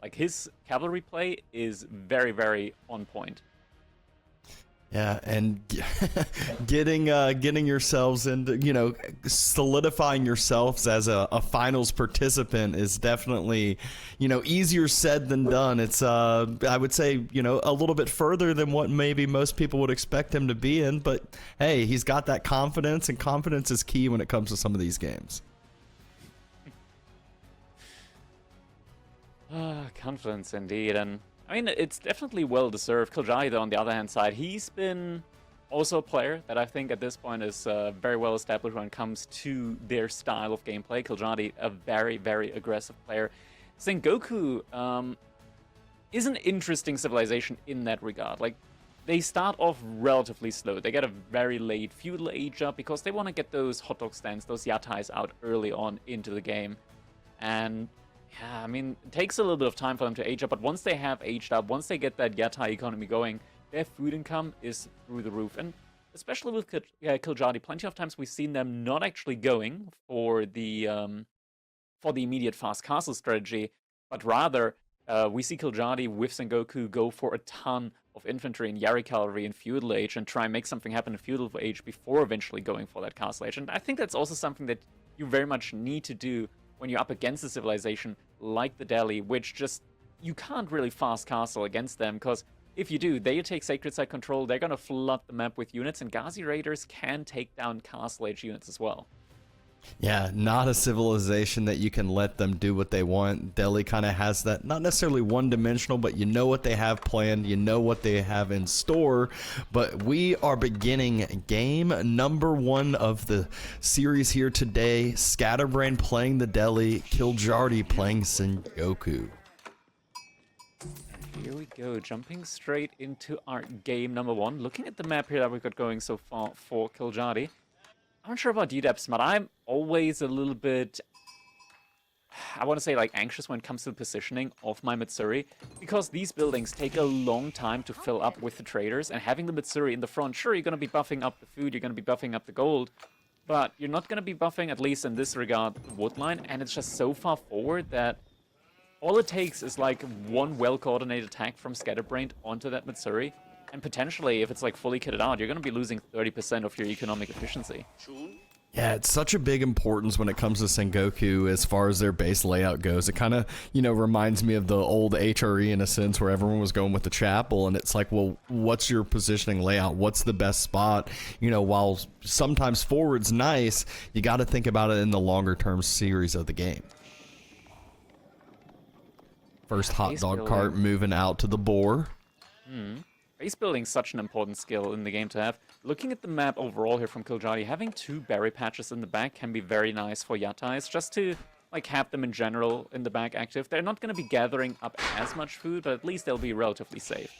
Like, his cavalry play is very, very on point. Yeah, and getting yourselves into, solidifying yourselves as a finals participant is definitely, easier said than done. It's I would say, a little bit further than what maybe most people would expect him to be in, but hey, he's got that confidence, and confidence is key when it comes to some of these games. Confidence indeed, and I mean, it's definitely well-deserved. Kiljardi, though, on the other hand side, he's been also a player that I think at this point is very well established when it comes to their style of gameplay. Kiljardi, a very, very aggressive player. Sengoku is an interesting civilization in that regard. Like, they start off relatively slow. They get a very late feudal age up because they want to get those hot dog stands, those yatais out early on into the game. And yeah, I mean, it takes a little bit of time for them to age up, but once they have aged up, once they get that yatai economy going, their food income is through the roof. And especially with Kiljardi, plenty of times we've seen them not actually going for the immediate fast castle strategy, but rather we see Kiljardi with Sengoku go for a ton of infantry and Yari cavalry in feudal age and try and make something happen in feudal age before eventually going for that castle age. And I think that's also something that you very much need to do when you're up against a civilization like the Delhi, which just, you can't really fast castle against them, because if you do, they take sacred site control, they're going to flood the map with units, and Ghazi Raiders can take down castle age units as well. Yeah, not a civilization that you can let them do what they want. Delhi kind of has that, not necessarily one-dimensional, but you know what they have planned, you know what they have in store. But we are beginning game number 1 of the series here today. Scatterbrained playing the Delhi, Kiljardi playing Sengoku. Here we go, jumping straight into our game number 1. Looking at the map here that we've got going so far for Kiljardi, I'm not sure about DDEPs, but I'm always a little bit, I want to say, like, anxious when it comes to the positioning of my Mitsuri, because these buildings take a long time to fill up with the traders, and having the Mitsuri in the front, sure, you're going to be buffing up the food, you're going to be buffing up the gold, but you're not going to be buffing, at least in this regard, the wood line, and it's just so far forward that all it takes is, like, one well-coordinated attack from Scatterbrained onto that Mitsuri, and potentially, if it's like fully kitted out, you're going to be losing 30% of your economic efficiency. Yeah, it's such a big importance when it comes to Sengoku as far as their base layout goes. It kind of, reminds me of the old HRE in a sense, where everyone was going with the chapel, and it's like, well, what's your positioning layout? What's the best spot? While sometimes forward's nice, you got to think about it in the longer term series of the game. First hot dog cart moving out to the boar. Base building is such an important skill in the game to have. Looking at the map overall here from Kiljardi, having 2 berry patches in the back can be very nice for yatais, just to like have them in general in the back active. They're not going to be gathering up as much food, but at least they'll be relatively safe.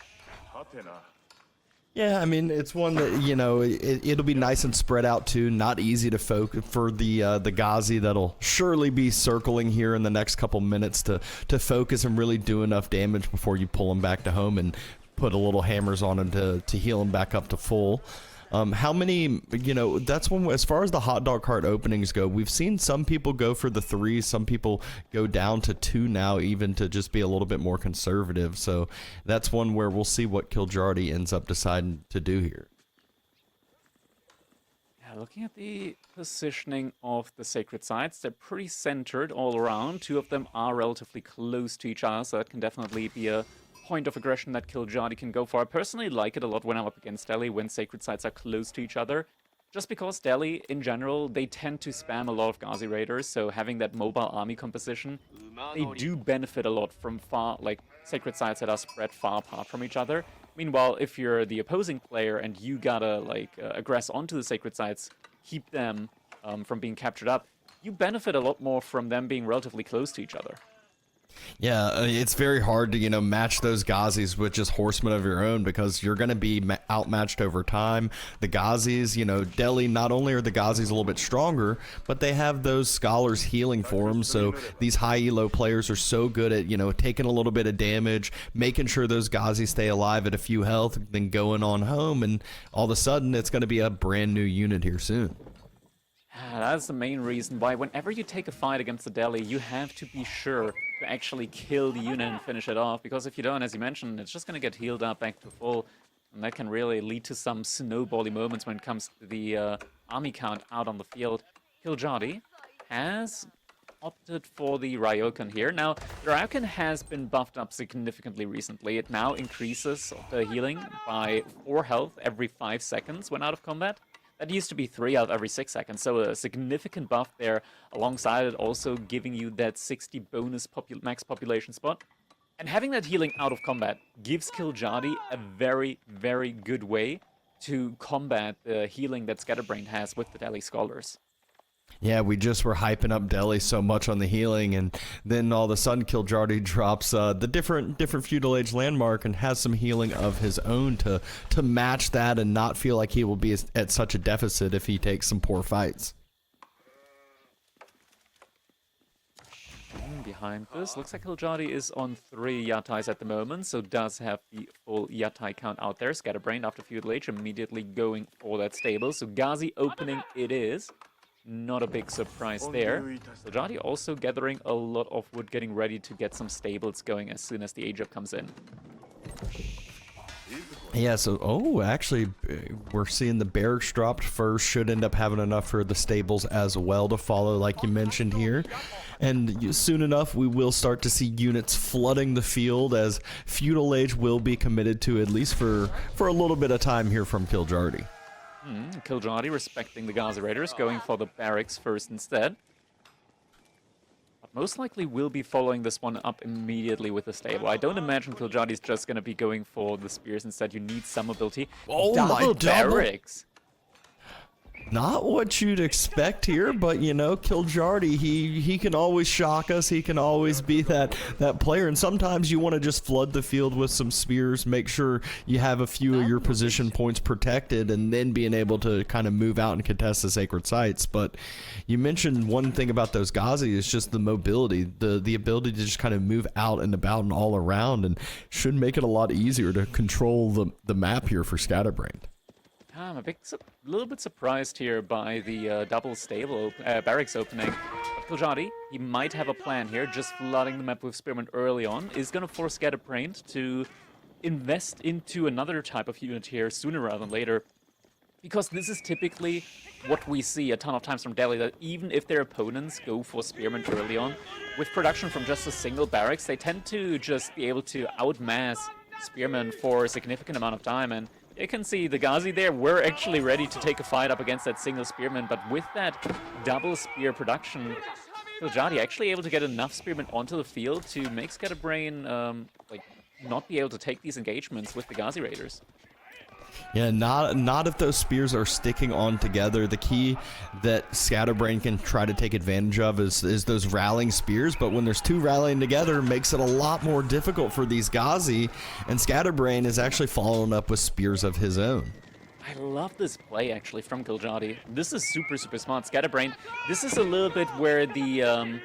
Yeah, I mean, it's one that, it'll be nice and spread out too. Not easy to focus for the Ghazi that'll surely be circling here in the next couple minutes to focus and really do enough damage before you pull them back to home and put a little hammers on him to heal him back up to full. How many, that's when, as far as the hot dog cart openings go, we've seen some people go for the 3, some people go down to 2 now, even to just be a little bit more conservative. So that's one where we'll see what Kiljardi ends up deciding to do here. Yeah, looking at the positioning of the sacred sites, they're pretty centered all around. 2 of them are relatively close to each other, so that can definitely be a point of aggression that Kiljardi can go for. I personally like it a lot when I'm up against Delhi, when sacred sites are close to each other, just because Delhi, in general, they tend to spam a lot of Ghazi Raiders, so having that mobile army composition, they do benefit a lot from sacred sites that are spread far apart from each other. Meanwhile, if you're the opposing player and you gotta, aggress onto the sacred sites, keep them from being captured up, you benefit a lot more from them being relatively close to each other. Yeah, it's very hard to, match those Ghazis with just horsemen of your own, because you're going to be outmatched over time. The Ghazis, Delhi, not only are the Ghazis a little bit stronger, but they have those scholars healing for them. So these high elo players are so good at, taking a little bit of damage, making sure those Ghazis stay alive at a few health, then going on home, and all of a sudden it's going to be a brand new unit here soon. That's the main reason why whenever you take a fight against the Delhi, you have to be sure to actually kill the unit and finish it off, because if you don't, as you mentioned, it's just going to get healed up back to full, and that can really lead to some snowbally moments when it comes to the army count out on the field. Kiljardi has opted for the Ryokan here. Now, the Ryokan has been buffed up significantly recently. It now increases the healing by 4 health every 5 seconds when out of combat. That used to be 3 out every 6 seconds, so a significant buff there, alongside it also giving you that 60 bonus max population spot. And having that healing out of combat gives Kiljardi a very, very good way to combat the healing that Scatterbrained has with the Delhi Scholars. Yeah, we just were hyping up Delhi so much on the healing, and then all of a sudden Kiljardi drops the different feudal age landmark and has some healing of his own to match that and not feel like he will be at such a deficit if he takes some poor fights. Behind this, looks like Kiljardi is on 3 Yatais at the moment, so does have the full Yatai count out there. Scatterbrained after feudal age immediately going for that stable, so Ghazi opening it is. Not a big surprise there. Kiljardi also gathering a lot of wood, getting ready to get some stables going as soon as the age up comes in. Yeah, so, actually, we're seeing the barracks dropped first. Should end up having enough for the stables as well to follow, like you mentioned here. And soon enough, we will start to see units flooding the field, as feudal age will be committed to, at least for a little bit of time here from Kiljardi. Kiljardi respecting the Ghazi Raiders, going for the barracks first instead. But most likely will be following this one up immediately with the stable. I don't imagine Kiljardi's just going to be going for the spears instead. You need some ability. Oh, double barracks! Not what you'd expect here, but you know, Kiljardi, he can always shock us. He can always be that player, and sometimes you want to just flood the field with some spears, make sure you have a few of your position points protected, and then being able to kind of move out and contest the sacred sites. But you mentioned one thing about those Ghazi is just the mobility, the ability to just kind of move out and about and all around, and should make it a lot easier to control the map here for Scatterbrained. I'm a little bit surprised here by the double stable barracks opening. But Kiljardi, he might have a plan here, just flooding the map with spearmen early on, is going to force Scatterbrained to invest into another type of unit here sooner rather than later. Because this is typically what we see a ton of times from Delhi, that even if their opponents go for spearmen early on, with production from just a single barracks, they tend to just be able to outmass spearmen for a significant amount of time. And you can see the Ghazi there were actually ready to take a fight up against that single spearman, but with that double spear production, actually able to get enough spearmen onto the field to make Scatterbrained not be able to take these engagements with the Ghazi Raiders. Yeah, not if those spears are sticking on together. The key that Scatterbrained can try to take advantage of is those rallying spears, but when there's 2 rallying together, it makes it a lot more difficult for these Ghazi, and Scatterbrained is actually following up with spears of his own. I love this play, actually, from Kiljardi. This is super, super smart. Scatterbrained, this is a little bit where the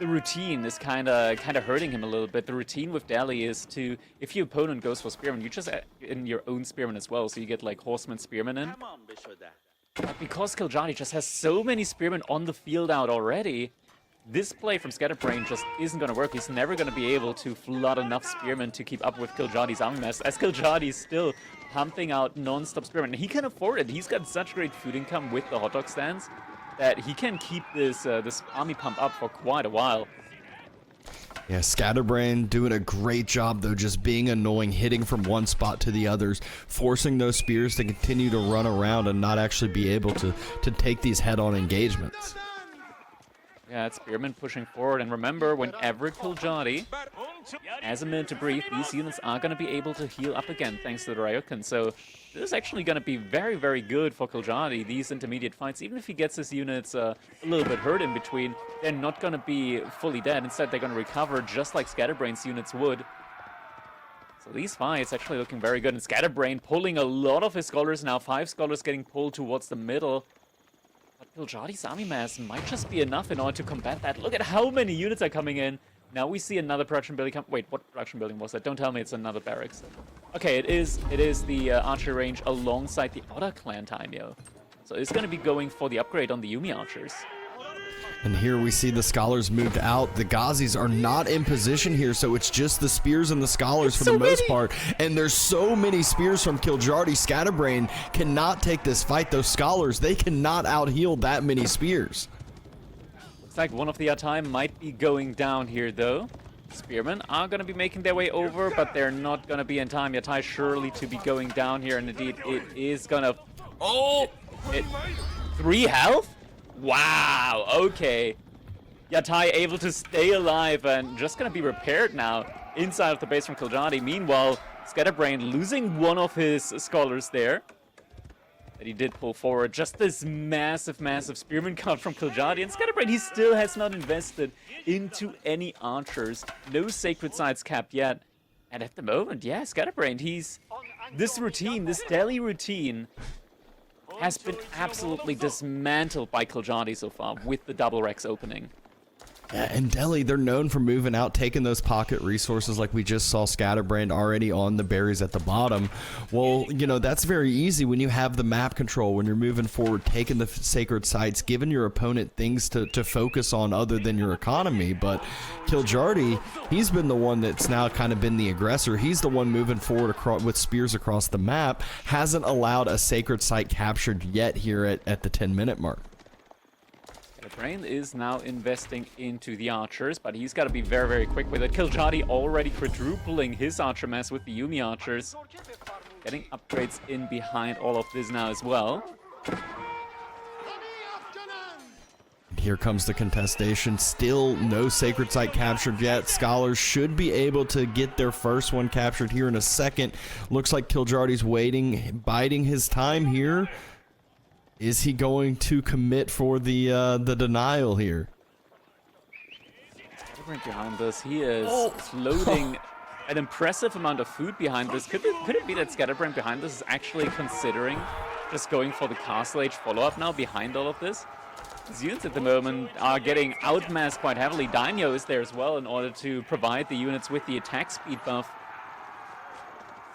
routine is kind of hurting him a little bit. The routine with Delhi is to, if your opponent goes for spearmen, you just add in your own spearmen as well, so you get like horseman spearmen in. But because Kiljardi just has so many spearmen on the field out already, this play from Scatterbrained just isn't going to work. He's never going to be able to flood enough spearmen to keep up with Kiljardi's army mass, as Kiljardi's still pumping out non-stop spearmen. And he can afford it. He's got such great food income with the hot dog stands that he can keep this army pump up for quite a while. Yeah, Scatterbrained doing a great job, though, just being annoying, hitting from one spot to the others, forcing those spears to continue to run around and not actually be able to take these head-on engagements. Yeah, it's spearmen pushing forward, and remember, whenever Kiljardi has a minute to breathe, these units are going to be able to heal up again thanks to the Ryokan. So this is actually going to be very, very good for Kiljardi, these intermediate fights. Even if he gets his units a little bit hurt in between, they're not going to be fully dead. Instead, they're going to recover just like Scatterbrained's units would. So these fights actually looking very good, and Scatterbrained pulling a lot of his scholars now, 5 scholars getting pulled towards the middle. But Kiljardi's army mass might just be enough in order to combat that. Look at how many units are coming in. Now we see another production building come. Wait, what production building was that? Don't tell me it's another barracks. Okay, it is the archer range alongside the Otter clan Taimyo. So it's going to be going for the upgrade on the Yumi archers. And here we see the scholars moved out. The Ghazis are not in position here, so it's just the spears and the scholars for the most part. And there's so many spears from Kiljardi. Scatterbrained cannot take this fight. Those scholars, they cannot out-heal that many spears. Looks like one of the Yatai might be going down here, though. Spearmen are going to be making their way over, but they're not going to be in time. Yatai surely to be going down here, and indeed it is going to... Oh! 3 health? Wow, okay. Yatai able to stay alive and just gonna be repaired now inside of the base from Kiljardi. Meanwhile, Scatterbrained losing one of his scholars there that he did pull forward. Just this massive, massive spearman count from Kiljardi. And Scatterbrained, he still has not invested into any archers. No sacred sites capped yet. And at the moment, yeah, Scatterbrained, he's... This routine, this daily routine... has been absolutely dismantled by Kiljardi so far with the double Rex opening. Yeah, and Delhi, they're known for moving out, taking those pocket resources like we just saw Scatterbrained already on the berries at the bottom. Well, you know, that's very easy when you have the map control, when you're moving forward, taking the sacred sites, giving your opponent things to focus on other than your economy. But Kiljardi, he's been the one that's now kind of been the aggressor. He's the one moving forward with spears across the map, hasn't allowed a sacred site captured yet here at the 10-minute mark. Brain is now investing into the archers, but he's got to be very, very quick with it. Kiljardi already quadrupling his archer mass with the Yumi archers. Getting upgrades in behind all of this now as well. Here comes the contestation. Still no sacred site captured yet. Scholars should be able to get their first one captured here in a second. Looks like Kiljardi's waiting, biding his time here. Is he going to commit for the denial here? Behind this, he is loading an impressive amount of food behind this. Could it be that Scatterbrained behind this is actually considering just going for the Castle Age follow-up now behind all of this? His units at the moment are getting outmassed quite heavily. Daimyo is there as well in order to provide the units with the attack speed buff.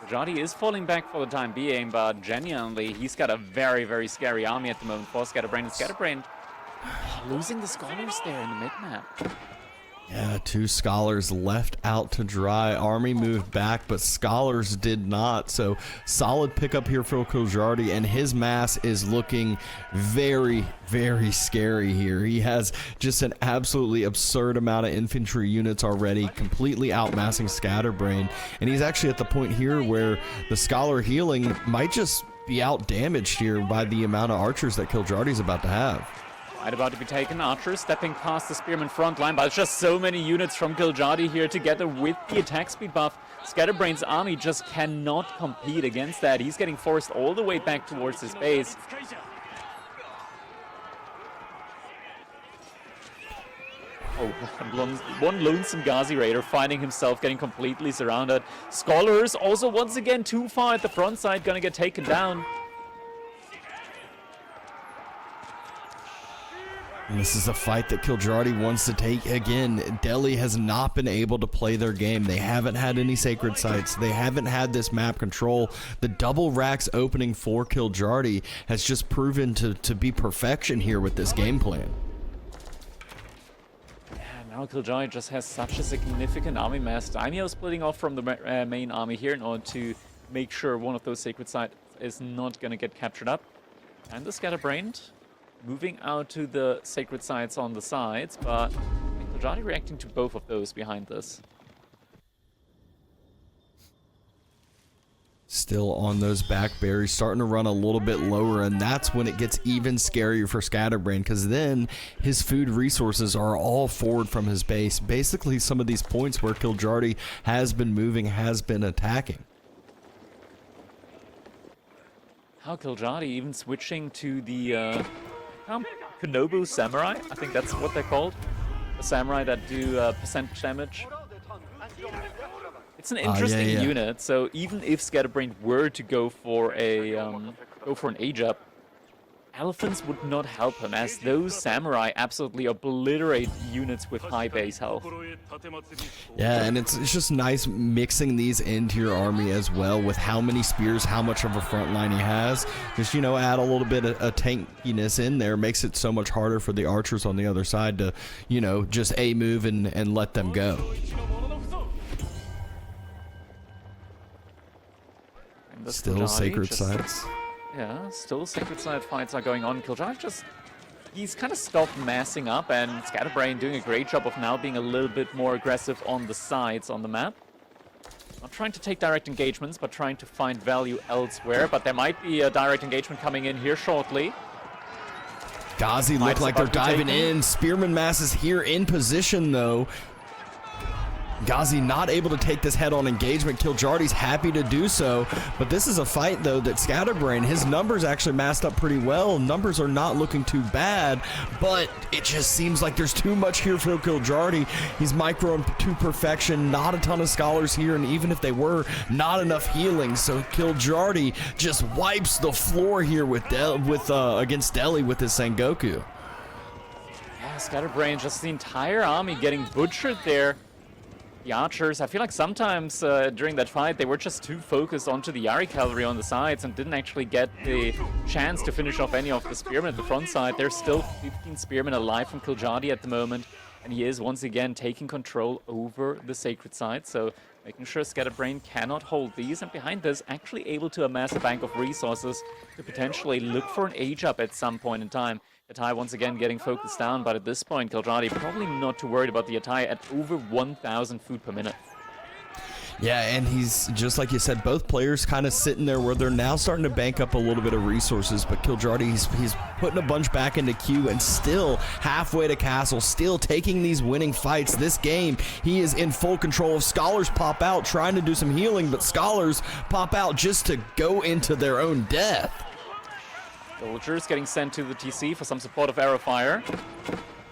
Kiljardi is falling back for the time being, but genuinely, he's got a very, very scary army at the moment for Scatterbrained. And Scatterbrained losing the scholars there in the mid-map. Yeah, 2 scholars left out to dry. Army moved back, but scholars did not. So solid pickup here for Kiljardi, and his mass is looking very, very scary here. He has just an absolutely absurd amount of infantry units already, completely outmassing Scatterbrained. And he's actually at the point here where the scholar healing might just be out damaged here by the amount of archers that Kiljardi's about to have. Right about to be taken. Archers stepping past the Spearman front line, but it's just so many units from Kiljardi here together with the attack speed buff. Scatterbrained's army just cannot compete against that. He's getting forced all the way back towards his base. Oh, one lonesome Ghazi Raider finding himself getting completely surrounded. Scholars also once again too far at the front side, gonna get taken down. And this is a fight that Kiljardi wants to take. Again, Delhi has not been able to play their game. They haven't had any sacred sites. They haven't had this map control. The double racks opening for Kiljardi has just proven to be perfection here with this game plan. Yeah, now Kiljardi just has such a significant army mass. Daimyo splitting off from the main army here in order to make sure one of those sacred sites is not going to get captured up. And the Scatterbrained moving out to the sacred sites on the sides, but Kiljardi reacting to both of those behind this. Still on those back berries, starting to run a little bit lower, and that's when it gets even scarier for Scatterbrained, because then his food resources are all forward from his base. Basically, some of these points where Kiljardi has been moving, has been attacking. How Kiljardi even switching to the Konobu Samurai, I think that's what they're called. The samurai that do percentage damage. It's an interesting unit, so even if Scatterbrained were to go for a an age up, elephants would not help him, as those samurai absolutely obliterate units with high base health. Yeah, and it's just nice mixing these into your army as well with how many spears, how much of a front line he has. Just, you know, add a little bit of tankiness in there, makes it so much harder for the archers on the other side to, you know, just move and let them go. Still sacred sites. Yeah, still sacred side fights are going on. Kiljardi he's kind of stopped massing up, and Scatterbrained doing a great job of now being a little bit more aggressive on the sides on the map. Not trying to take direct engagements, but trying to find value elsewhere. But there might be a direct engagement coming in here shortly. Ghazi look like they're diving in. Spearman masses here in position, though. Ghazi not able to take this head-on engagement. Kiljardi's happy to do so, but this is a fight, though, that Scatterbrained, his numbers actually masked up pretty well. Numbers are not looking too bad, but it just seems like there's too much here for Kiljardi. He's microing to perfection, not a ton of scholars here, and even if they were, not enough healing. So Kiljardi just wipes the floor here with against Delhi with his Sengoku. Yeah, Scatterbrained, just the entire army getting butchered there. The archers, I feel like sometimes during that fight they were just too focused onto the Yari cavalry on the sides and didn't actually get the chance to finish off any of the spearmen at the front side. There's still 15 spearmen alive from Kiljardi at the moment, and he is once again taking control over the sacred side, so making sure Scatterbrained cannot hold these, and behind this actually able to amass a bank of resources to potentially look for an age up at some point in time. Atai once again getting focused down, but at this point, Kiljardi probably not too worried about the Atai at over 1,000 food per minute. Yeah, and he's, just like you said, both players kind of sitting there where they're now starting to bank up a little bit of resources, but Kiljardi, he's putting a bunch back into queue and still halfway to castle, still taking these winning fights. This game, he is in full control of. Scholars pop out trying to do some healing, but Scholars pop out just to go into their own death. Villagers getting sent to the TC for some support of arrow fire.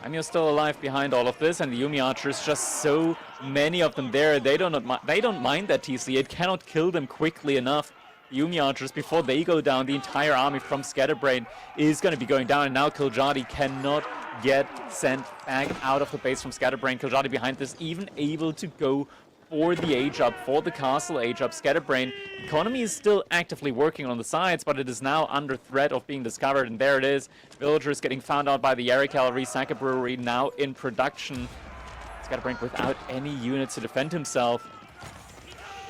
And you're still alive behind all of this, and the Yumi archers, just so many of them there. They don't mind that TC. It cannot kill them quickly enough. The Yumi archers, before they go down, the entire army from Scatterbrained is going to be going down, and now Kiljardi cannot get sent back out of the base from Scatterbrained. Kiljardi behind this, even able to go for the age up, for the castle age up. Scatterbrained economy is still actively working on the sides, but it is now under threat of being discovered, and there it is. Villagers getting found out by the Yari cavalry. Sake Brewery now in production. Scatterbrained without any units to defend himself.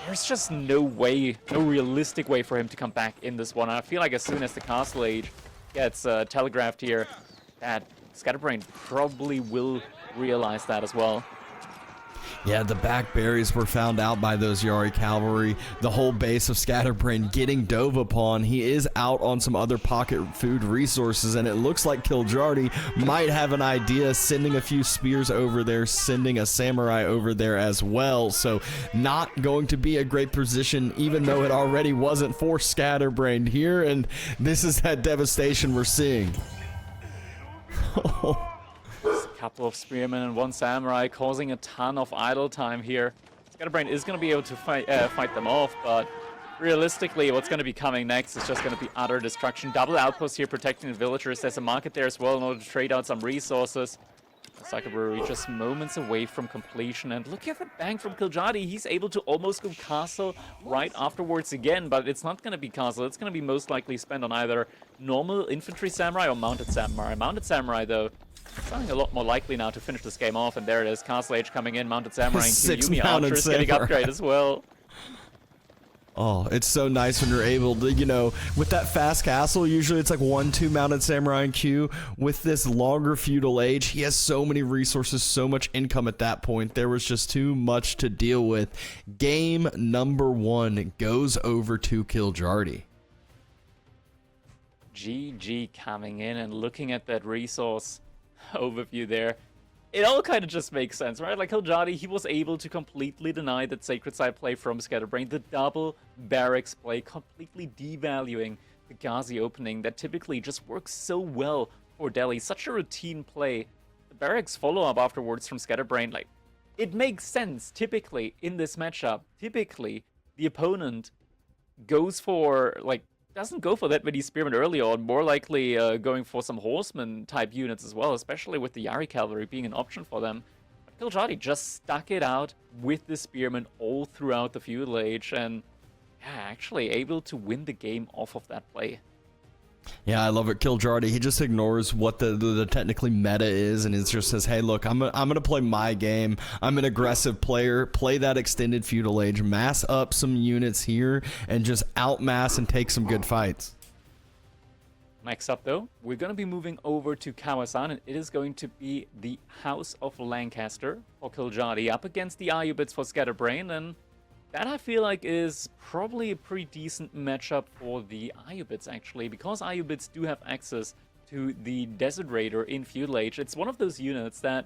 There's just no way, no realistic way for him to come back in this one. I feel like as soon as the castle age gets telegraphed here, that Scatterbrained probably will realize that as well. Yeah, the back berries were found out by those Yari cavalry. The whole base of Scatterbrained getting dove upon. He is out on some other pocket food resources, and it looks like Kiljardi might have an idea, sending a few spears over there, sending a samurai over there as well. So not going to be a great position, even though it already wasn't for Scatterbrained here, and this is that devastation we're seeing. Couple of spearmen and one samurai causing a ton of idle time here. Scatterbrained is going to be able to fight them off, but realistically what's going to be coming next is just going to be utter destruction. Double outpost here protecting the villagers. There's a market there as well in order to trade out some resources. Sake Brewery just moments away from completion, and look at the bang from Kiljardi. He's able to almost go castle right afterwards again, but it's not going to be castle. It's going to be most likely spent on either normal infantry samurai or mounted samurai. Mounted samurai, though, sounding a lot more likely now to finish this game off, and there it is. Castle Age coming in, mounted samurai, and Yumi archers getting upgrade as well. Oh, it's so nice when you're able to, you know, with that fast castle, usually it's like 1-2 mounted samurai in queue. With this longer feudal age, he has so many resources, so much income at that point. There was just too much to deal with. Game number 1 goes over to Kiljardi. GG coming in and looking at that resource overview there. It all kind of just makes sense, right? Like Kiljardi, he was able to completely deny that sacred side play from Scatterbrained. The double barracks play, completely devaluing the Ghazi opening that typically just works so well for Delhi. Such a routine play. The barracks follow-up afterwards from Scatterbrained, like, it makes sense typically in this matchup. Typically, the opponent goes for, like, doesn't go for that many spearmen early on, more likely going for some horseman type units as well, especially with the Yari cavalry being an option for them. But kiljardi just stuck it out with the spearmen all throughout the feudal age, and yeah, actually able to win the game off of that play. Yeah, I love it. kiljardi, he just ignores what the technically meta is, and it just says, hey, look, I'm gonna play my game. I'm an aggressive player. Play that extended feudal age. Mass up some units here, and just outmass and take some good fights. Next up, though, we're going to be moving over to Kawasan, and it is going to be the House of Lancaster for kiljardi up against the Ayyubids for Scatterbrained, and that I feel like is probably a pretty decent matchup for the Ayyubids, actually, because Ayyubids do have access to the Desert Raider in Feudal Age. It's one of those units that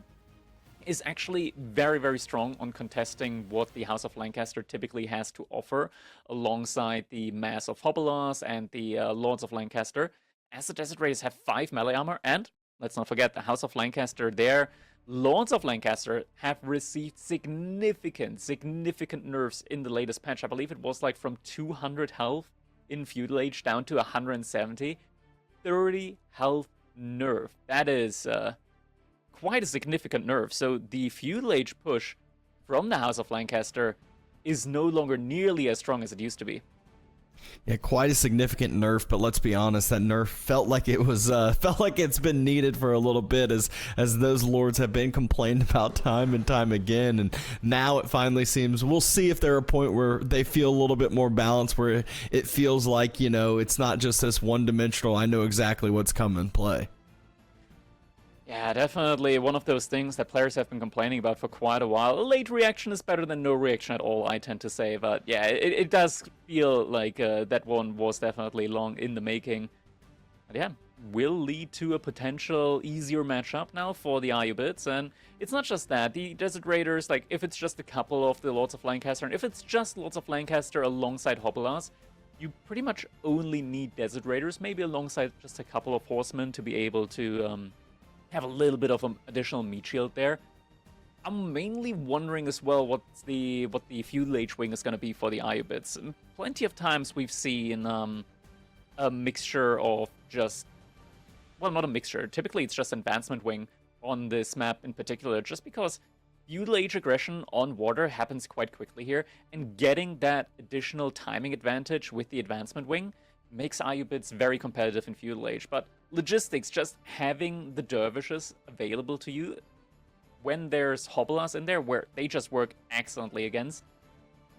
is actually very, very strong on contesting what the House of Lancaster typically has to offer, alongside the Mass of Hobelas and the Lords of Lancaster, as the Desert Raiders have 5 melee armor, and let's not forget the House of Lancaster there. Lords of Lancaster have received significant nerfs in the latest patch. I believe it was like from 200 health in Feudal Age down to 170. 30 health nerf. That is quite a significant nerf. So the Feudal Age push from the House of Lancaster is no longer nearly as strong as it used to be. Yeah, quite a significant nerf, but let's be honest, that nerf felt like it was felt like it's been needed for a little bit, as those lords have been complained about time and time again, and now it finally seems, we'll see if they're a point where they feel a little bit more balanced, where it feels like, you know, it's not just this one-dimensional, I know exactly what's coming play. Yeah, definitely one of those things that players have been complaining about for quite a while. A late reaction is better than no reaction at all, I tend to say. But yeah, it does feel like that one was definitely long in the making. But yeah, will lead to a potential easier matchup now for the Ayyubids. And it's not just that. The Desert Raiders, like, if it's just a couple of the Lords of Lancaster, and if it's just Lords of Lancaster alongside Hobelas, you pretty much only need Desert Raiders, maybe alongside just a couple of horsemen to be able to have a little bit of an additional meat shield there. I'm mainly wondering as well what the Feudal Age wing is going to be for the Ayyubids. Plenty of times we've seen a mixture of just, well, not a mixture. Typically it's just advancement wing on this map in particular, just because Feudal Age aggression on water happens quite quickly here, and getting that additional timing advantage with the advancement wing makes Ayyubids very competitive in Feudal Age. But logistics, just having the dervishes available to you when there's Hobelas in there, where they just work excellently against,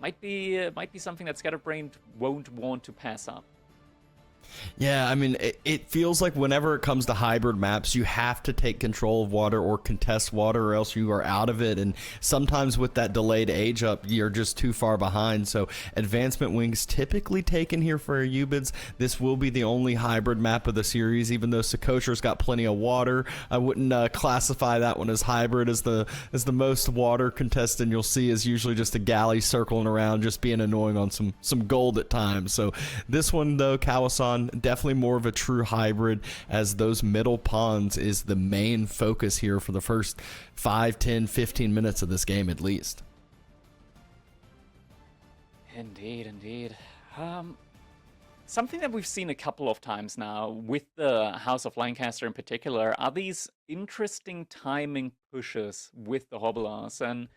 might be something that Scatterbrained won't want to pass up. Yeah, I mean, it feels like whenever it comes to hybrid maps, you have to take control of water or contest water, or else you are out of it. And sometimes with that delayed age up, you're just too far behind. So advancement wings typically taken here for Ayyubids. This will be the only hybrid map of the series, even though Sokotra's got plenty of water. I wouldn't classify that one as hybrid, as the most water contestant you'll see is usually just a galley circling around, just being annoying on some gold at times. So this one, though, Kawasan, definitely more of a true hybrid, as those middle pawns is the main focus here for the first 5, 10, 15 minutes of this game at least. Indeed. Something that we've seen a couple of times now with the House of Lancaster in particular are these interesting timing pushes with the Hobelas. And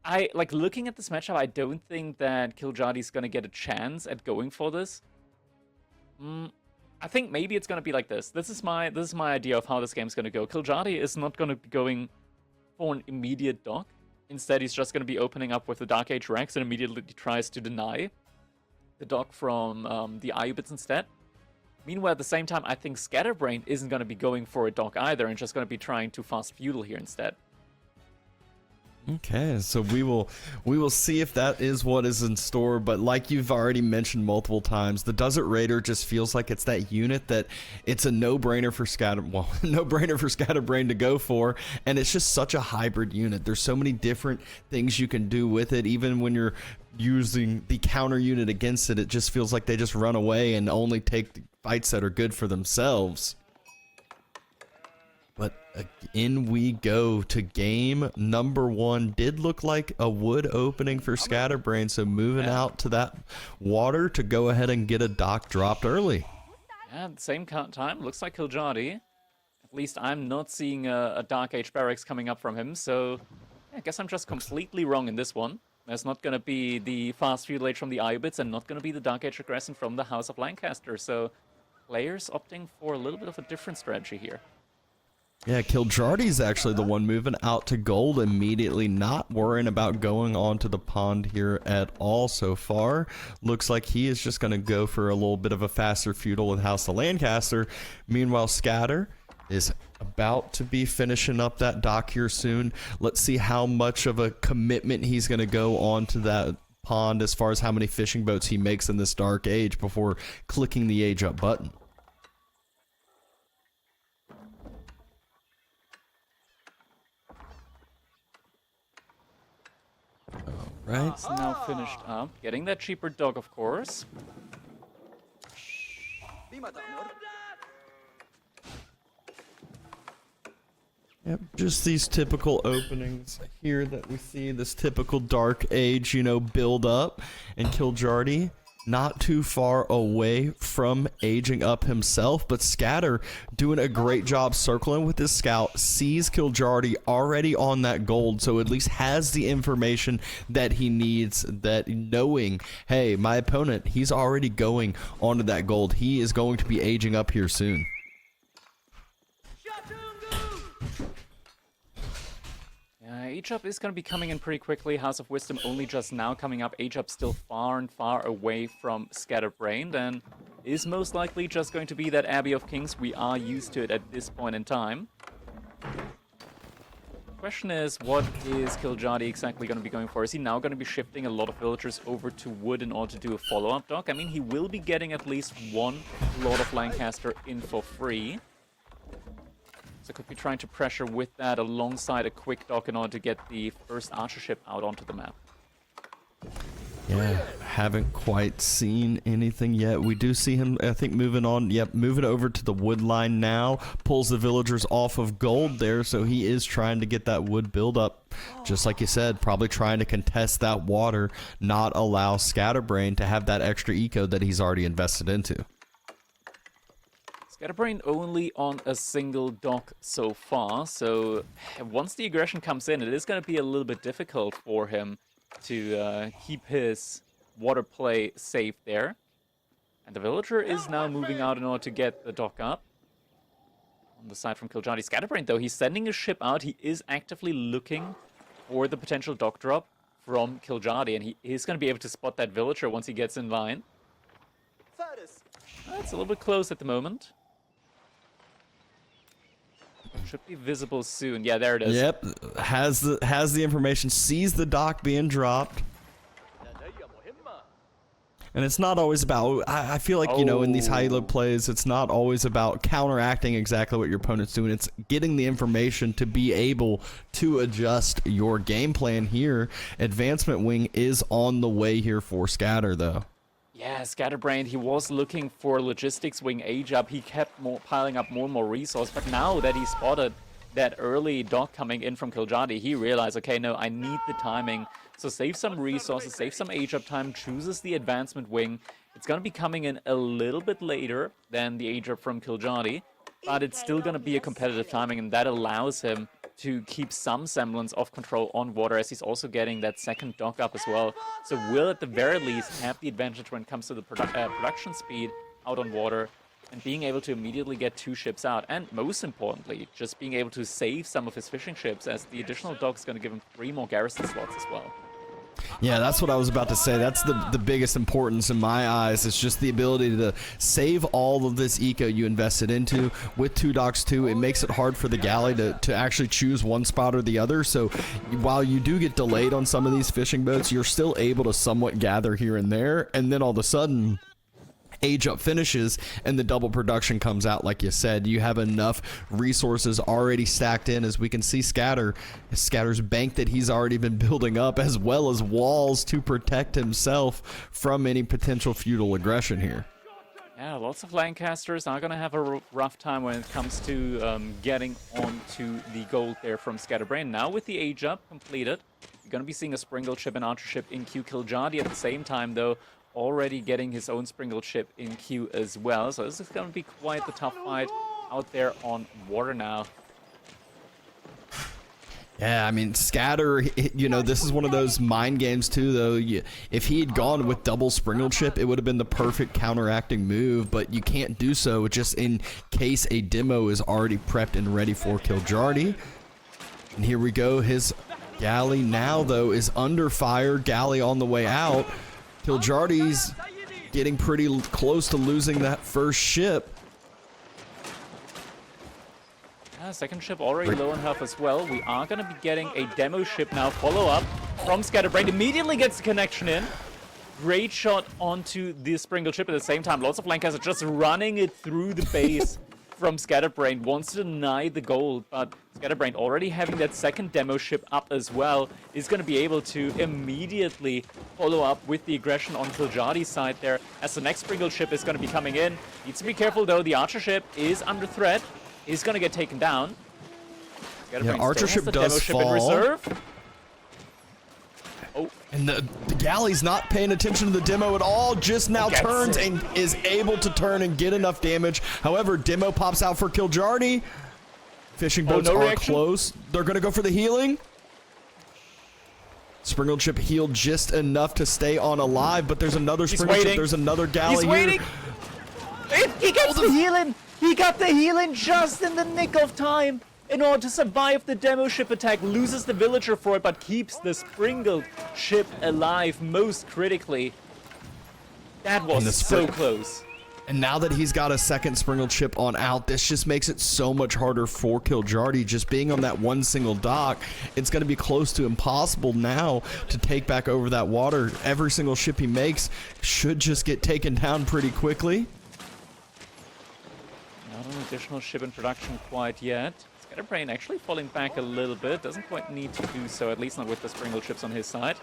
I, like, looking at this matchup, I don't think that kiljardi's going to get a chance at going for this. I think maybe it's going to be like this. This is my idea of how this game's going to go. Kiljardi is not going to be going for an immediate dock. Instead, he's just going to be opening up with the Dark Age Rex and immediately tries to deny the dock from the Ayyubids instead. Meanwhile, at the same time, I think Scatterbrained isn't going to be going for a dock either, and just going to be trying to fast feudal here instead. Okay, so we will see if that is what is in store, but like you've already mentioned multiple times, the Desert Raider just feels like it's that unit that it's a no-brainer for Scatterbrained to go for, and it's just such a hybrid unit. There's so many different things you can do with it. Even when you're using the counter unit against it, it just feels like they just run away and only take the fights that are good for themselves. But In we go to game number 1. Did look like a wood opening for Scatterbrained, so moving out to that water to go ahead and get a dock dropped early. Yeah, at the same time, looks like kiljardi. At least I'm not seeing a Dark Age barracks coming up from him, so I guess I'm just completely wrong in this one. There's not going to be the fast feudal age from the Ayyubids and not going to be the Dark Age aggression from the House of Lancaster, so players opting for a little bit of a different strategy here. Yeah, kiljardi's actually the one moving out to gold immediately, not worrying about going onto the pond here at all so far. Looks like he is just going to go for a little bit of a faster feudal with House of Lancaster. Meanwhile, Scatter is about to be finishing up that dock here soon. Let's see how much of a commitment he's going to go on to that pond as far as how many fishing boats he makes in this Dark Age before clicking the age up button. Right. It's now finished up. Getting that cheaper dock, of course. Yep, just these typical openings here that we see, this typical Dark Age, you know, build up. And kiljardi not too far away from aging up himself, but Scatter doing a great job circling with his scout, sees kiljardi already on that gold, so at least has the information that he needs, that knowing, hey, my opponent, he's already going onto that gold. He is going to be aging up here soon. Age up is going to be coming in pretty quickly. House of Wisdom only just now coming up. Age up still far and far away from Scatterbrained, and is most likely just going to be that Abbey of Kings. We are used to it at this point in time. Question is, what is kiljardi exactly going to be going for? Is he now going to be shifting a lot of villagers over to wood in order to do a follow-up dock? I mean, he will be getting at least one Lord of Lancaster in for free. So could be trying to pressure with that alongside a quick dock in order to get the first archer ship out onto the map. Yeah, haven't quite seen anything yet. We do see him, I think, moving on. Yep, moving over to the wood line now. Pulls the villagers off of gold there, so he is trying to get that wood build up. Just like you said, probably trying to contest that water, not allow Scatterbrained to have that extra eco that he's already invested into. Scatterbrained only on a single dock so far, so once the aggression comes in, it is going to be a little bit difficult for him to keep his water play safe there. And the villager is now moving out in order to get the dock up. On the side from kiljardi. Scatterbrained, though, he's sending a ship out. He is actively looking for the potential dock drop from kiljardi, and he is going to be able to spot that villager once he gets in line. That's a little bit close at the moment. Should be visible soon. Yeah, there it is. Yep, has the information, sees the dock being dropped. And it's not always about, I feel like, you know, in these high-elo plays, it's not always about counteracting exactly what your opponent's doing. It's getting the information to be able to adjust your game plan here. Advancement Wing is on the way here for Scatter, though. Yeah, Scatterbrained, he was looking for logistics wing age up. He kept piling up more and more resource, but now that he spotted that early dock coming in from kiljardi, he realized, okay, no, I need the timing. So save some resources, save some age up time, chooses the advancement wing. It's going to be coming in a little bit later than the age up from kiljardi, but it's still going to be a competitive timing, and that allows him to keep some semblance of control on water, as he's also getting that second dock up as well. So will, at the very least, have the advantage when it comes to the production speed out on water, and being able to immediately get two ships out. And most importantly, just being able to save some of his fishing ships, as the additional dock is going to give him 3 more garrison slots as well. Yeah, that's what I was about to say. That's the biggest importance in my eyes. It's just the ability to save all of this eco you invested into. With 2 docks too, it makes it hard for the galley to actually choose one spot or the other. So while you do get delayed on some of these fishing boats, you're still able to somewhat gather here and there. And then all of a sudden, age up finishes and the double production comes out. Like you said, you have enough resources already stacked in, as we can see Scatter's bank that he's already been building up, as well as walls to protect himself from any potential feudal aggression here. Yeah, lots of Lancasters are going to have a rough time when it comes to getting onto the gold there from Scatterbrained. Now with the age up completed, you're going to be seeing a Springled ship and Archer ship in queue. Kiljardi at the same time, though, already getting his own Springled ship in queue as well. So this is going to be quite the tough fight out there on water now. Yeah, I mean, Scatter, you know, this is one of those mind games too, though. If he had gone with double Springled ship, it would have been the perfect counteracting move, but you can't do so just in case a demo is already prepped and ready for Kiljardi. And here we go. His galley now, though, is under fire. Galley on the way out. Kiljardi's getting pretty close to losing that first ship. Second ship already low on health as well. We are going to be getting a demo ship now. Follow up from Scatterbrained. Immediately gets the connection in. Great shot onto the Springled ship at the same time. Lots of Lancaster just running it through the base from Scatterbrained. Wants to deny the gold, but Scatterbrained already having that second demo ship up as well is going to be able to immediately follow up with the aggression on Kiljardi's side there as the next Springled ship is going to be coming in. Needs to be careful though. The Archer ship is under threat. He's going to get taken down. Yeah, Archer ship does fall. Oh. And the galley's not paying attention to the demo at all. Just now turns and is able to turn and get enough damage. However, demo pops out for Kiljardi. Fishing boats are close. They're going to go for the healing. Springled ship healed just enough to stay on alive, but there's another Springled ship. There's another galley He's waiting. Here. He gets the healing. He got the healing just in the nick of time in order to survive the demo ship attack. Loses the villager for it, but keeps the Springled ship alive most critically. That was so close. And now that he's got a second Springled ship on out, this just makes it so much harder for Kiljardi. Just being on that one single dock, it's going to be close to impossible now to take back over that water. Every single ship he makes should just get taken down pretty quickly. Not an additional ship in production quite yet. Scatterbrained actually falling back a little bit. Doesn't quite need to do so, at least not with the Springled ships on his side.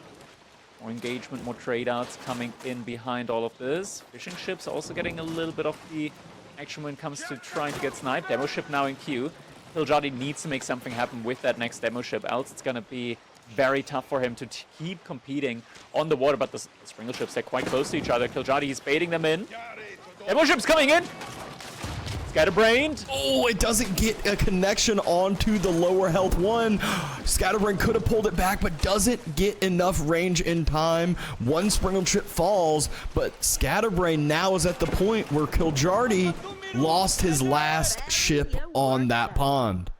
More engagement, more trade-outs coming in behind all of this. Fishing ships also getting a little bit of the action when it comes to trying to get sniped. Demo ship now in queue. Kiljardi needs to make something happen with that next demo ship, else it's going to be very tough for him to keep competing on the water. But the Springled ships, they're quite close to each other. Kiljardi is baiting them in. Demo ship's coming in! Scatterbrained. Oh, it doesn't get a connection onto the lower health one. Scatterbrained could have pulled it back, but doesn't get enough range in time. One Springled ship falls, but Scatterbrained now is at the point where Kiljardi lost his last ship on that pond.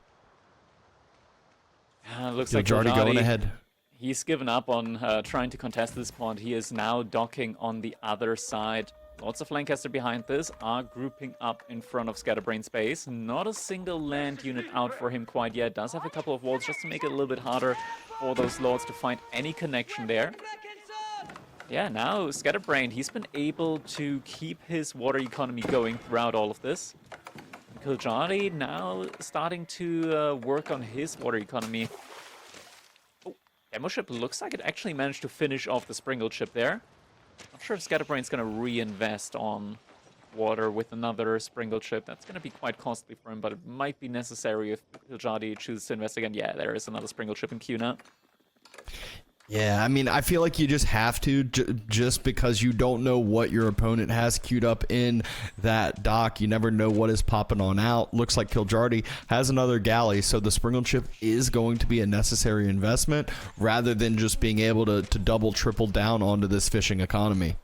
Looks like Kiljardi going ahead. He's given up on trying to contest this pond. He is now docking on the other side. Lots of Lancaster behind this are grouping up in front of Scatterbrained space. Not a single land unit out for him quite yet. Does have a couple of walls just to make it a little bit harder for those lords to find any connection there. Yeah, now Scatterbrained, he's been able to keep his water economy going throughout all of this. Kiljardi now starting to work on his water economy. Oh, demo ship looks like it actually managed to finish off the Springled ship there. Not sure if Scatterbrained's going to reinvest on water with another Springled ship. That's going to be quite costly for him, but it might be necessary if Kiljardi chooses to invest again. Yeah, there is another Springled ship in queue now. Yeah, I mean, I feel like you just have to, just because you don't know what your opponent has queued up in that dock. You never know what is popping on out. Looks like Kiljardi has another galley, so the Springled ship is going to be a necessary investment rather than just being able to double, triple down onto this fishing economy.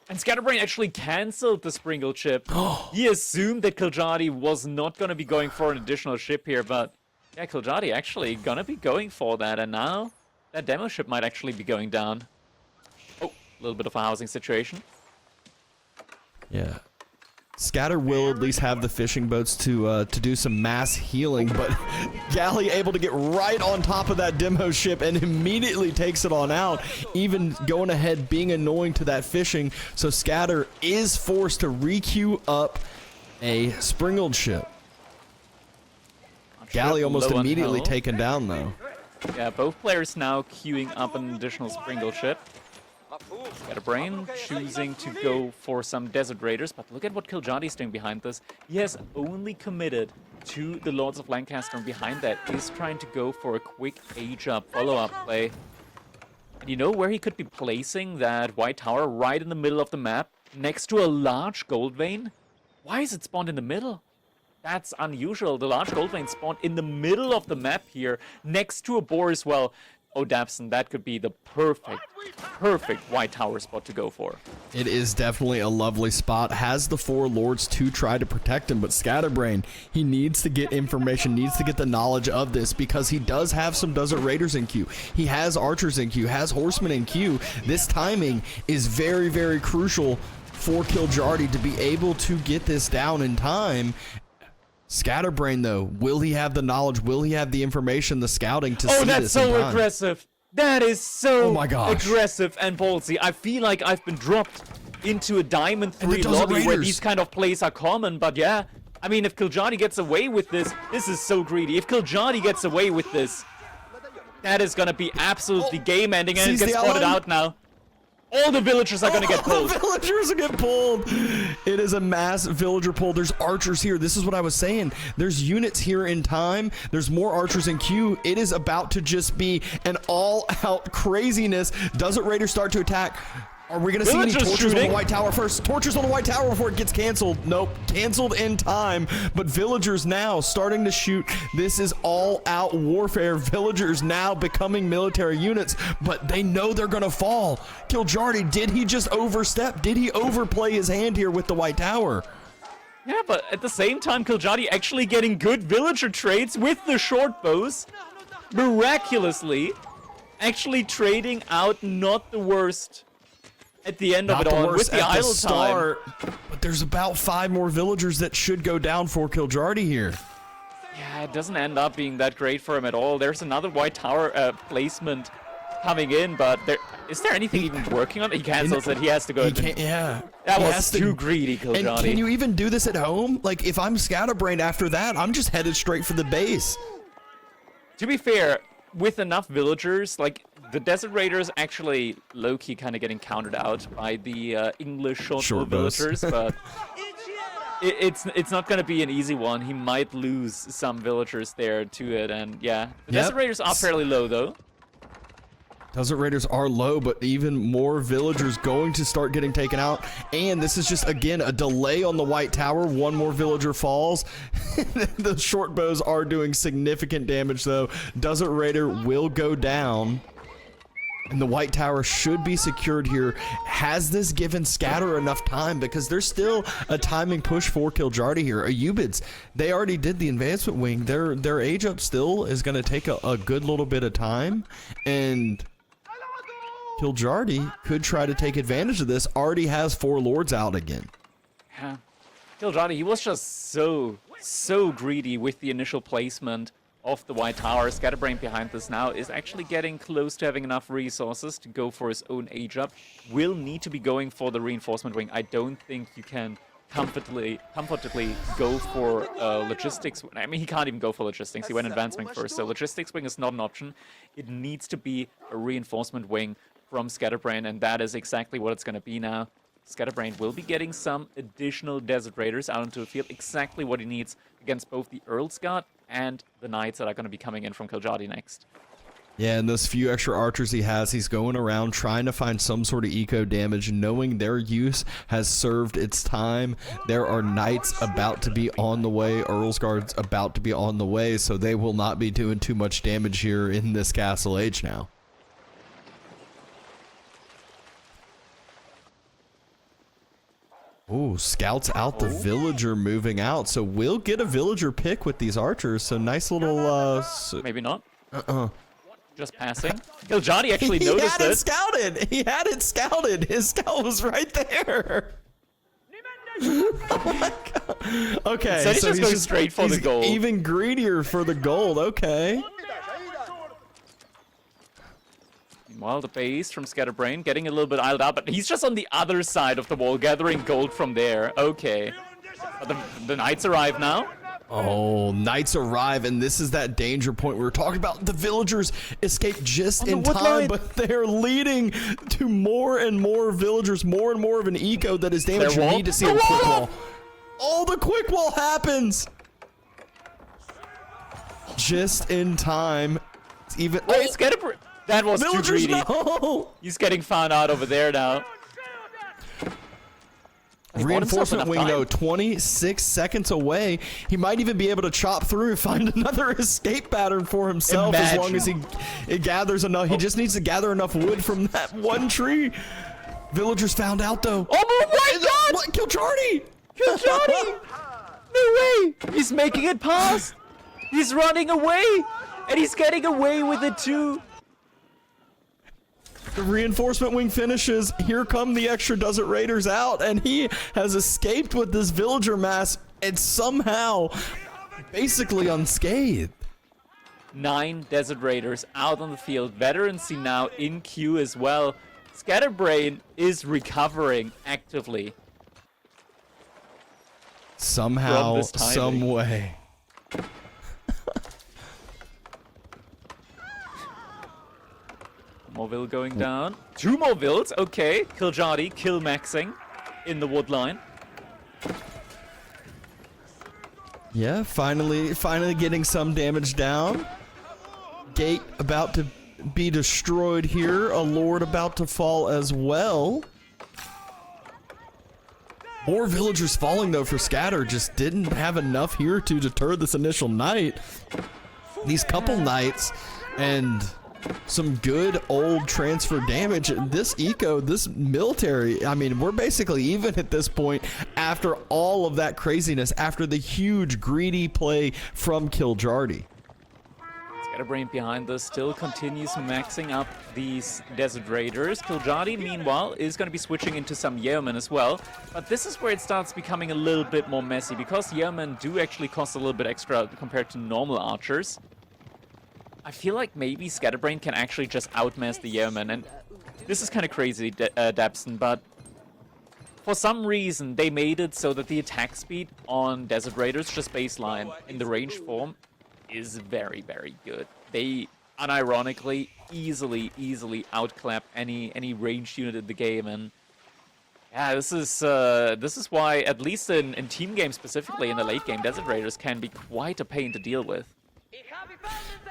And Scatterbrained actually cancelled the Springled ship. He assumed that Kiljardi was not going to be going for an additional ship here, but yeah, Kiljardi actually going to be going for that, and now that demo ship might actually be going down. Oh, a little bit of a housing situation. Yeah. Scatter will at least have the fishing boats to do some mass healing, but Galley able to get right on top of that demo ship and immediately takes it on out, even going ahead being annoying to that fishing. So Scatter is forced to re-queue up a Springled ship. Galley almost immediately taken down though. Yeah, both players now queuing up an additional Springled ship. Scatterbrained choosing to go for some Desert Raiders, but look at what kiljardi's doing behind this. He has only committed to the Lords of Lancaster, and behind that is trying to go for a quick age-up follow-up play. And you know where he could be placing that white tower? Right in the middle of the map, next to a large gold vein? Why is it spawned in the middle? That's unusual. The large gold vein spawned in the middle of the map here, next to a boar as well. Oh, Dapson, that could be the perfect white tower spot to go for. It is definitely a lovely spot. Has the 4 lords to try to protect him, but Scatterbrained, he needs to get information, needs to get the knowledge of this, because he does have some Desert Raiders in queue. He has archers in queue, has horsemen in queue. This timing is very, very crucial for kiljardi to be able to get this down in time. Scatterbrained, though, will he have the knowledge? Will he have the information, the scouting to see this in time? Oh, that's so aggressive. That is so oh my gosh. aggressive and ballsy. I feel like I've been dropped into a Diamond 3 lobby where these kind of plays are common, but yeah. I mean, if kiljardi gets away with this, this is so greedy. If kiljardi gets away with this, that is gonna be absolutely game-ending, and it gets spotted out now. All the villagers are going to get pulled. The villagers are get pulled. It is a mass villager pull. There's archers here. This is what I was saying. There's units here in time. There's more archers in queue. It is about to just be an all-out craziness. Desert Raiders start to attack. Are we going to see any torches on the white tower first? Torches on the white tower before it gets canceled. Nope, canceled in time. But villagers now starting to shoot. This is all-out warfare. Villagers now becoming military units, but they know they're going to fall. kiljardi, did he just overstep? Did he overplay his hand here with the white tower? Yeah, but at the same time, kiljardi actually getting good villager trades with the short bows. Miraculously, actually trading out not the worst at the end of it all with the idle time. But there's about 5 more villagers that should go down for kiljardi here. Yeah, it doesn't end up being that great for him at all. There's another white tower placement coming in, but is there anything even working on it? He cancels it. He has to go. Yeah. That was too greedy, kiljardi. And can you even do this at home? Like, if I'm Scatterbrained after that, I'm just headed straight for the base. To be fair, with enough villagers, like, the Desert Raiders actually low-key kind of getting countered out by the English short villagers, but it's not going to be an easy one. He might lose some villagers there to it, and yeah. The Desert Raiders are fairly low, though. Desert Raiders are low, but even more villagers going to start getting taken out. And this is just, again, a delay on the white tower. 1 more villager falls. The short bows are doing significant damage, though. Desert Raider will go down. And the white tower should be secured here. Has this given Scatter enough time? Because there's still a timing push for kiljardi here. Ayyubids, they already did the advancement wing. Their age up still is going to take a good little bit of time. And kiljardi could try to take advantage of this. Already has 4 lords out again. Yeah. kiljardi, he was just so greedy with the initial placement of the white tower. Scatterbrained behind this now is actually getting close to having enough resources to go for his own age up. Will need to be going for the reinforcement wing. I don't think you can comfortably go for logistics. I mean, he can't even go for logistics. He went advancement first, so logistics wing is not an option. It needs to be a reinforcement wing from Scatterbrained, and that is exactly what it's going to be now. Scatterbrained will be getting some additional Desert Raiders out into the field, exactly what he needs against both the Earl's Guard and the Knights that are going to be coming in from kiljardi next. Yeah, and those few extra archers he has, he's going around trying to find some sort of eco damage, knowing their use has served its time. There are Knights about to be on the way, Earl's Guards about to be on the way, so they will not be doing too much damage here in this Castle Age now. Ooh, scouts out the villager moving out, so we'll get a villager pick with these archers. So nice little maybe not. Just passing. kiljardi actually noticed it. Scouted. He had it scouted. His scout was right there. Oh my god. Okay, so he's just going straight for the gold. Even greedier for the gold. Okay. Meanwhile, the base from Scatterbrained getting a little bit idled out, but he's just on the other side of the wall, gathering gold from there. Okay. But the Knights arrive now. Oh, knights arrive, and this is that danger point we were talking about. The villagers escape just in time, but they're leading to more and more villagers, more and more of an eco that is damaged. You need to see a quick wall. Oh, the quick wall happens! Just in time. It's even. Wait, Scatterbrained. That was villagers, too greedy. No! He's getting found out over there now. Reinforcement wing, though, 26 seconds away. He might even be able to chop through and find another escape pattern for himself. As long as he gathers enough. He just needs to gather enough wood from that one tree. Villagers found out, though. Oh my god! What? Kiljardi! Kiljardi! No way! He's making it past! He's running away! And he's getting away with it too! The reinforcement wing finishes. Here come the extra Desert Raiders out, and he has escaped with this villager mass and somehow basically unscathed. 9 Desert Raiders out on the field. Veterancy now in queue as well. Scatterbrained is recovering actively. Somehow, some way. More Vil going down. 2 more Vils, okay. Kiljardi kill maxing in the wood line. Yeah, finally getting some damage down. Gate about to be destroyed here. A lord about to fall as well. More villagers falling though for Scatter. Just didn't have enough here to deter this initial knight. These couple knights and some good old transfer damage. This eco, this military, I mean, we're basically even at this point after all of that craziness, after the huge greedy play from Kiljardi. Scatterbrained behind this still continues maxing up these Desert Raiders. Kiljardi, meanwhile, is going to be switching into some Yeomen as well. But this is where it starts becoming a little bit more messy, because Yeomen do actually cost a little bit extra compared to normal archers. I feel like maybe Scatterbrained can actually just outmass the Yeoman, and this is kind of crazy, Dabson, but for some reason they made it so that the attack speed on Desert Raiders, just baseline, in the range form, is very, very good. They, unironically, easily outclap any ranged unit in the game, and yeah, this is why, at least in team games specifically, in the late game, Desert Raiders can be quite a pain to deal with.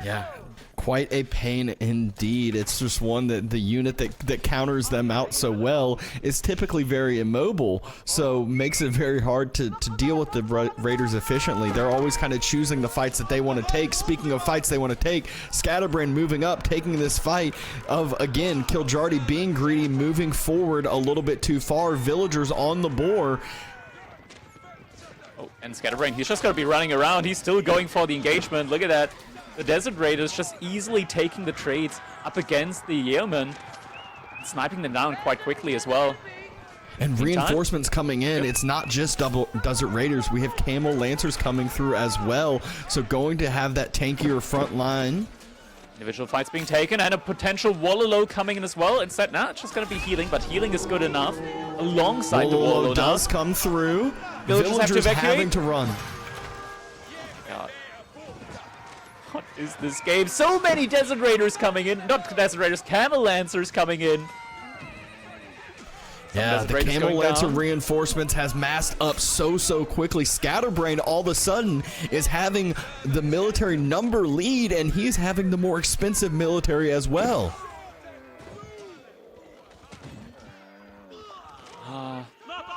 Yeah, quite a pain indeed. It's just one that the unit that counters them out so well is typically very immobile, so makes it very hard to deal with the Raiders efficiently. They're always kind of choosing the fights that they want to take. Speaking of fights they want to take, Scatterbrained moving up, taking this fight of, again, Kiljardi being greedy, moving forward a little bit too far. Villagers on the boar. Oh, and Scatterbrained, he's just going to be running around. He's still going for the engagement. Look at that. The Desert Raiders just easily taking the trades up against the Yeomen, sniping them down quite quickly as well. And reinforcements coming in. It's not just double Desert Raiders. We have Camel Lancers coming through as well. So going to have that tankier front line. Individual fights being taken, and a potential Wololo coming in as well. Instead, now it's just going to be healing, but healing is good enough. Alongside the Wololo does come through. Villagers having to run. God. What is this game? So many Desert Raiders coming in. Not Desert Raiders, Camel Lancers coming in. Yeah, the Camel Lancer reinforcements has massed up so quickly. Scatterbrained all of a sudden is having the military number lead, and he's having the more expensive military as well.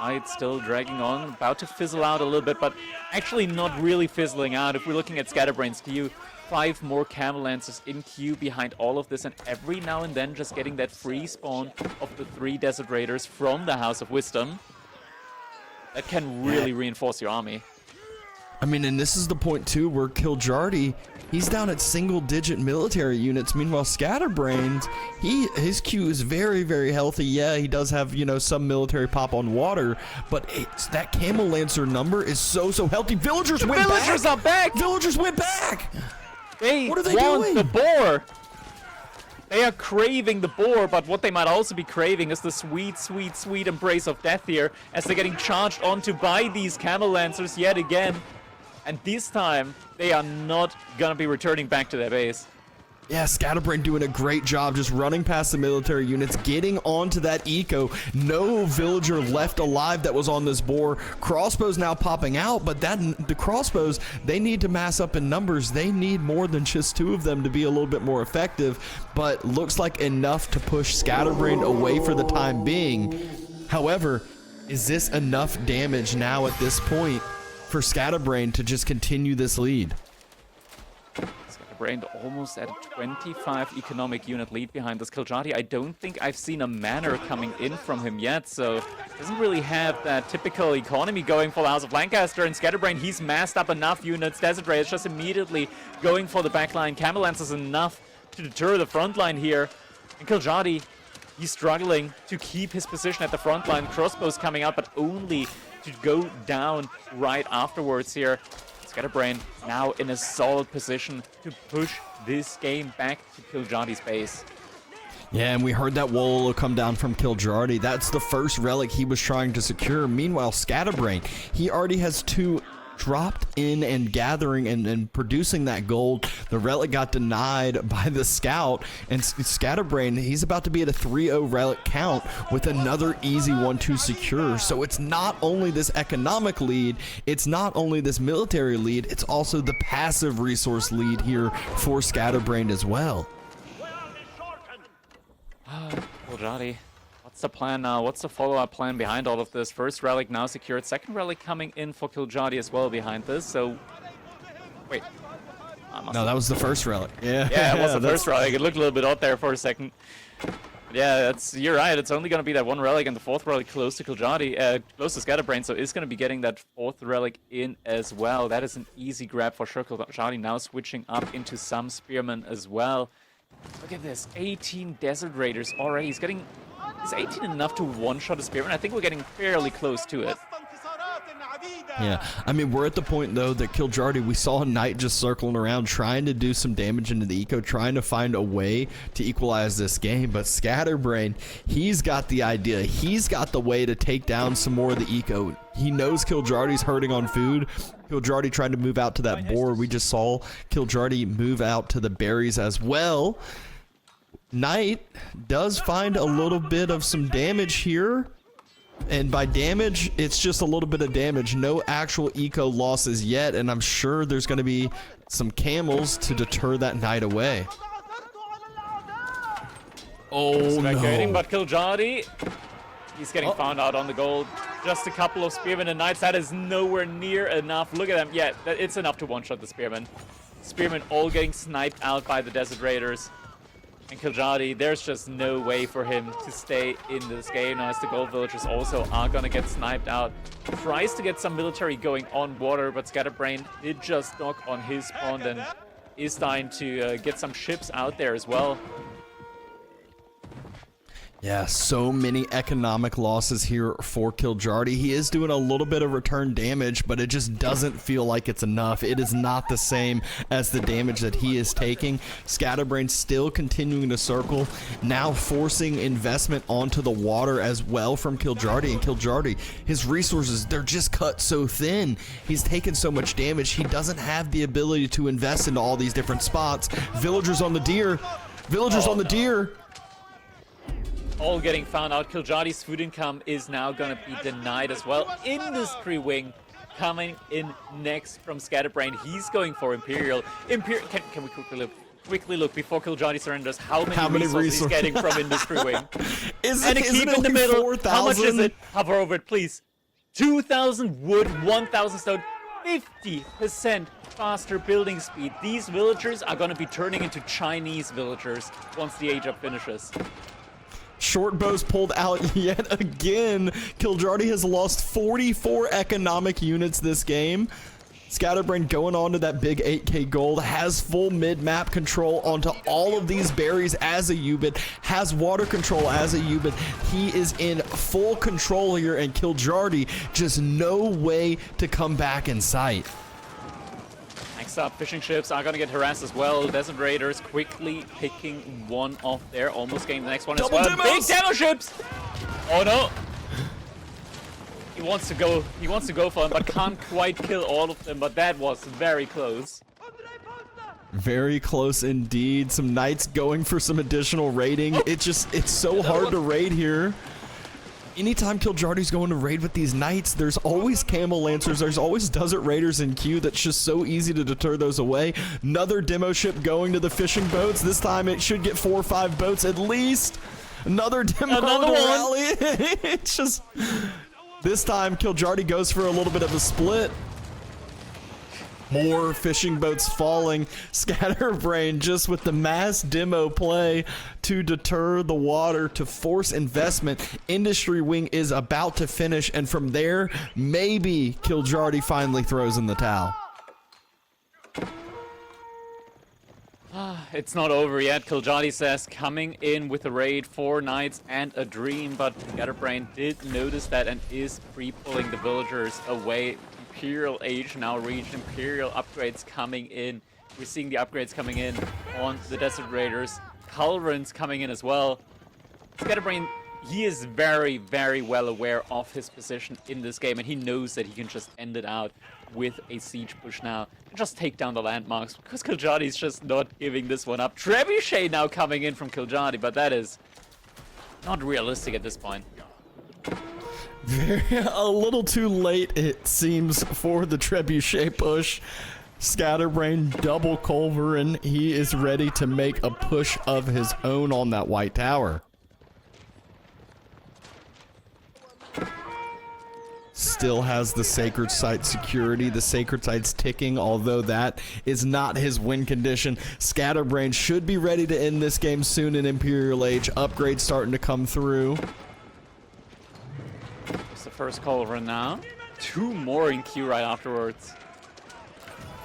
It's still dragging on, about to fizzle out a little bit, but actually not really fizzling out. If we're looking at Scatterbrained's queue, 5 more Camel Lancers in queue behind all of this, and every now and then just getting that free spawn of the 3 Desert Raiders from the House of Wisdom. That can really reinforce your army. I mean, and this is the point too where Kiljardi, he's down at single-digit military units. Meanwhile, Scatterbrained, his queue is very healthy. Yeah, he does have, you know, some military pop on water, but it's that Camel Lancer number is so healthy. Villagers went back. Villagers are back. Villagers went back. What are they doing? The boar. They are craving the boar, but what they might also be craving is the sweet embrace of death here, as they're getting charged onto by these Camel Lancers yet again. And this time, they are not gonna be returning back to their base. Yeah, Scatterbrained doing a great job just running past the military units, getting onto that eco. No villager left alive that was on this boar. Crossbows now popping out, but the crossbows, they need to mass up in numbers. They need more than just 2 of them to be a little bit more effective, but looks like enough to push Scatterbrained away for the time being. However, is this enough damage now at this point for Scatterbrained to just continue this lead? Scatterbrained almost at a 25 economic unit lead behind this kiljardi. I don't think I've seen a manor coming in from him yet, so doesn't really have that typical economy going for the House of Lancaster. And Scatterbrained, he's massed up enough units. Desert Ray is just immediately going for the backline. Camel Lance is enough to deter the front line here. And kiljardi, he's struggling to keep his position at the front line. Crossbows coming out, but only to go down right afterwards here. Scatterbrained now in a solid position to push this game back to kiljardi's base. Yeah, and we heard that Wololo come down from kiljardi. That's the first relic he was trying to secure. Meanwhile, Scatterbrained, he already has 2 dropped in and gathering and producing that gold. The relic got denied by the scout, and Scatterbrained, he's about to be at a 3-0 relic count with another easy one to secure. So it's not only this economic lead, it's not only this military lead, it's also the passive resource lead here for Scatterbrained as well. kiljardi, what's the plan now? What's the follow-up plan behind all of this? First relic now secured. Second relic coming in for kiljardi as well behind this. So, wait. No, that was the first relic. Yeah, yeah, it was the first relic. It looked a little bit odd there for a second. Yeah, you're right. It's only going to be that 1 relic, and the 4th relic close to kiljardi, close to Scatterbrained, so it's going to be getting that 4th relic in as well. That is an easy grab for sure. kiljardi now switching up into some spearmen as well. Look at this, 18 Desert Raiders already. Is 18 enough to one-shot a spearman? I think we're getting fairly close to it. Yeah, I mean, we're at the point, though, that kiljardi, we saw a knight just circling around, trying to do some damage into the eco, trying to find a way to equalize this game. But Scatterbrained, he's got the idea. He's got the way to take down some more of the eco. He knows kiljardi's hurting on food. kiljardi trying to move out to that boar. We just saw kiljardi move out to the berries as well. Knight does find a little bit of some damage here. And by damage, it's just a little bit of damage. No actual eco losses yet, and I'm sure there's going to be some camels to deter that knight away. Oh, no. But kiljardi, he's getting found out on the gold. Just a couple of spearmen and knights. That is nowhere near enough. Look at them. Yeah, it's enough to one-shot the spearmen. Spearmen all getting sniped out by the Desert Raiders. And kiljardi, there's just no way for him to stay in this game now, as the gold villagers also are gonna get sniped out. Tries to get some military going on water, but Scatterbrained did just knock on his pond and is trying to get some ships out there as well. Yeah, so many economic losses here for kiljardi. He is doing a little bit of return damage, but it just doesn't feel like it's enough. It is not the same as the damage that he is taking. Scatterbrained still continuing to circle, now forcing investment onto the water as well from kiljardi. And kiljardi, his resources, they're just cut so thin. He's taken so much damage, he doesn't have the ability to invest into all these different spots. Villagers on the deer. Villagers on the deer. All getting found out. kiljardi's food income is now going to be denied as well. Industry Wing coming in next from Scatterbrained. He's going for Imperial. Can we quickly look before kiljardi surrenders how many resources he's getting from Industry Wing? And a keep in the middle. 4,000? How much is it? Hover over it, please. 2,000 wood, 1,000 stone, 50% faster building speed. These villagers are going to be turning into Chinese villagers once the age up finishes. Short bows pulled out yet again. kiljardi has lost 44 economic units this game. Scatterbrained going on to that big 8k gold, has full mid-map control onto all of these berries as Ayyubid, has water control as Ayyubid. He is in full control here, and kiljardi just no way to come back in sight. Next up, fishing ships are going to get harassed as well. Desert Raiders quickly picking one off there. Almost getting the next one as well. Big demo ships! Oh no! wants to go for him, but can't quite kill all of them, but that was very close. Very close indeed. Some knights going for some additional raiding. It's so hard to raid here. Anytime Kiljardi's going to raid with these knights, there's always camel lancers, there's always desert raiders in queue. That's just so easy to deter those away. Another demo ship going to the fishing boats. This time it should get 4 or 5 boats at least. Another demo to rally. It's just, this time Kiljardi goes for a little bit of a split. More fishing boats falling. Scatterbrained just with the mass demo play to deter the water, to force investment. Industry Wing is about to finish, and from there, maybe Kiljardi finally throws in the towel. It's not over yet. Kiljardi says coming in with a raid, 4 knights and a dream, but Scatterbrained did notice that and is pre-pulling the villagers away. Imperial Age now reached. Imperial upgrades coming in. We're seeing the upgrades coming in on the Desert Raiders. Culverins coming in as well. Scatterbrained, he is very, very well aware of his position in this game, and he knows that he can just end it out with a siege push now and just take down the landmarks, because Kiljardi's just not giving this one up. Trebuchet now coming in from Kiljardi, but that is not realistic at this point. A little too late, it seems, for the Trebuchet push. Scatterbrained double Culverin. He is ready to make a push of his own on that white tower. Still has the Sacred Site security. The Sacred Site's ticking, although that is not his win condition. Scatterbrained should be ready to end this game soon in Imperial Age. Upgrades starting to come through. It's the first Culverin now. 2 more in queue right afterwards.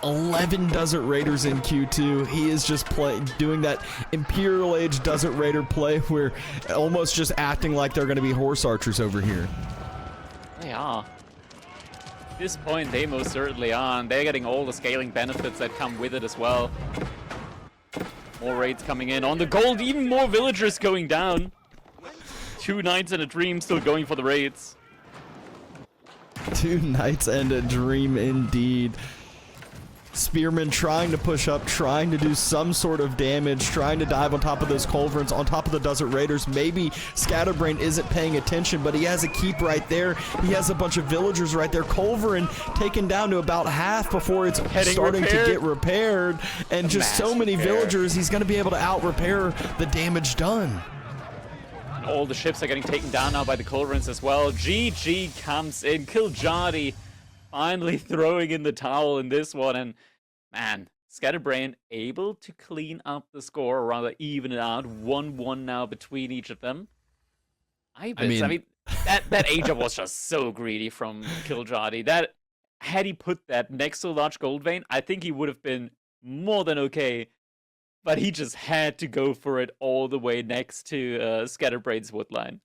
11 Desert Raiders in Q2. He is just doing that Imperial Age Desert Raider play where almost just acting like they're going to be horse archers over here. They are. At this point, they most certainly are, and they're getting all the scaling benefits that come with it as well. More raids coming in on the gold, even more villagers going down. 2 knights and a dream still going for the raids. 2 knights and a dream indeed. Spearmen trying to push up, trying to do some sort of damage, trying to dive on top of those Culverins, on top of the Desert Raiders. Maybe Scatterbrained isn't paying attention, but he has a keep right there. He has a bunch of villagers right there. Culverin taken down to about half before it's starting to get repaired. And just so many villagers, he's going to be able to out-repair the damage done. And all the ships are getting taken down now by the Culverins as well. GG comes in. Kiljardi finally throwing in the towel in this one, and man, Scatterbrained able to clean up the score, or rather even it out. 1-1 now between each of them. I mean that age up was just so greedy from Kiljardi. That had he put that next to a large gold vein, I think he would have been more than okay. But he just had to go for it all the way next to Scatterbrained's woodline.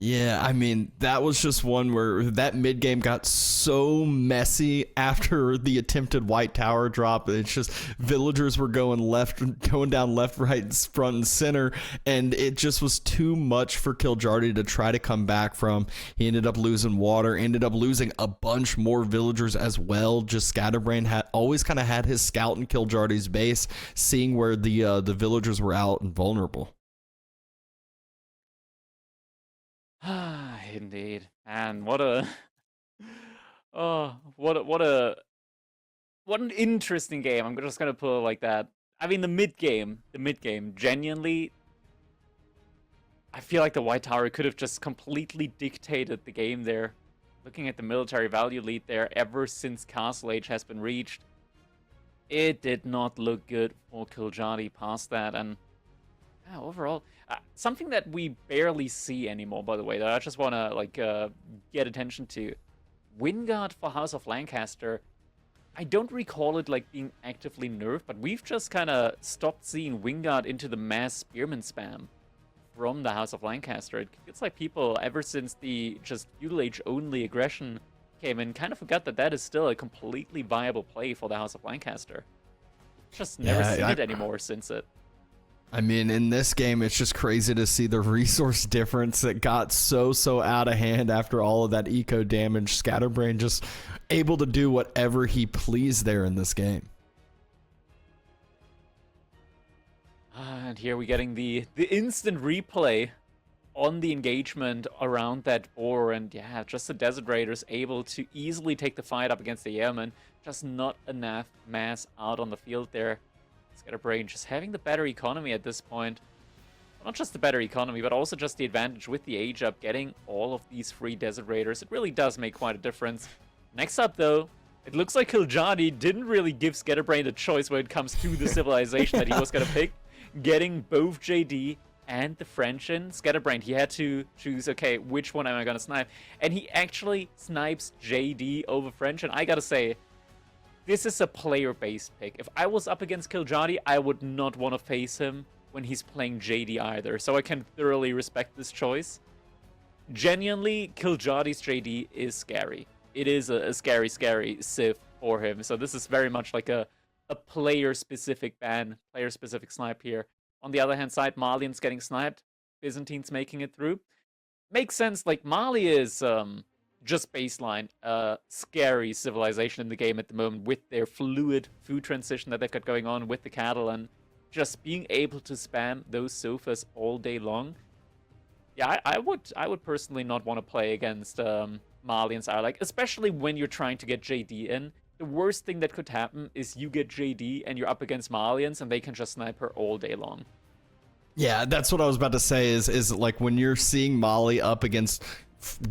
Yeah, I mean, that was just one where that mid game got so messy after the attempted white tower drop. It's just villagers were going down left, right, front, and center, and it just was too much for Kiljardi to try to come back from. He ended up losing water, ended up losing a bunch more villagers as well. Just Scatterbrained had always kind of had his scout in Kiljardi's base, seeing where the villagers were out and vulnerable. Indeed. And what an interesting game. I'm just gonna put it like that. I mean, the mid game, genuinely, I feel like the White Tower could have just completely dictated the game there. Looking at the military value lead there, ever since Castle Age has been reached, it did not look good for Kiljardi past that, and overall, something that we barely see anymore, by the way, that I just want to get attention to. Wingard for House of Lancaster. I don't recall it being actively nerfed, but we've just kind of stopped seeing Wingard into the mass spearman spam from the House of Lancaster. It's like people, ever since the just feudal age only aggression came in, kind of forgot that that is still a completely viable play for the House of Lancaster. Just never seen it anymore since it. I mean, in this game, it's just crazy to see the resource difference that got so out of hand after all of that eco damage. Scatterbrained just able to do whatever he pleased there in this game. And here we're getting the instant replay on the engagement around that boar, and yeah, just the Desert Raiders able to easily take the fight up against the Airmen. Just not enough mass out on the field there. Scatterbrained just having the better economy at this point. Not just the better economy, but also just the advantage with the age up, getting all of these free Desert Raiders. It really does make quite a difference. Next up, though, it looks like kiljardi didn't really give Scatterbrained a choice when it comes to the civilization that he was going to pick. Getting both JD and the French in. Scatterbrained, he had to choose, okay, which one am I going to snipe? And he actually snipes JD over French, and I gotta say, this is a player-based pick. If I was up against kiljardi, I would not want to face him when he's playing JD either, so I can thoroughly respect this choice. Genuinely, kiljardi's JD is scary. It is a scary civ for him, so this is very much like a player-specific ban, player-specific snipe here. On the other hand side, Malians getting sniped, Byzantines making it through. Makes sense, like, Mali is just baseline scary civilization in the game at the moment with their fluid food transition that they've got going on with the cattle, and just being able to spam those sofas all day long. Yeah, I would personally not want to play against Malians. Like, especially when you're trying to get JD in. The worst thing that could happen is you get JD and you're up against Malians and they can just snipe her all day long. Yeah, that's what I was about to say is like when you're seeing Mali up against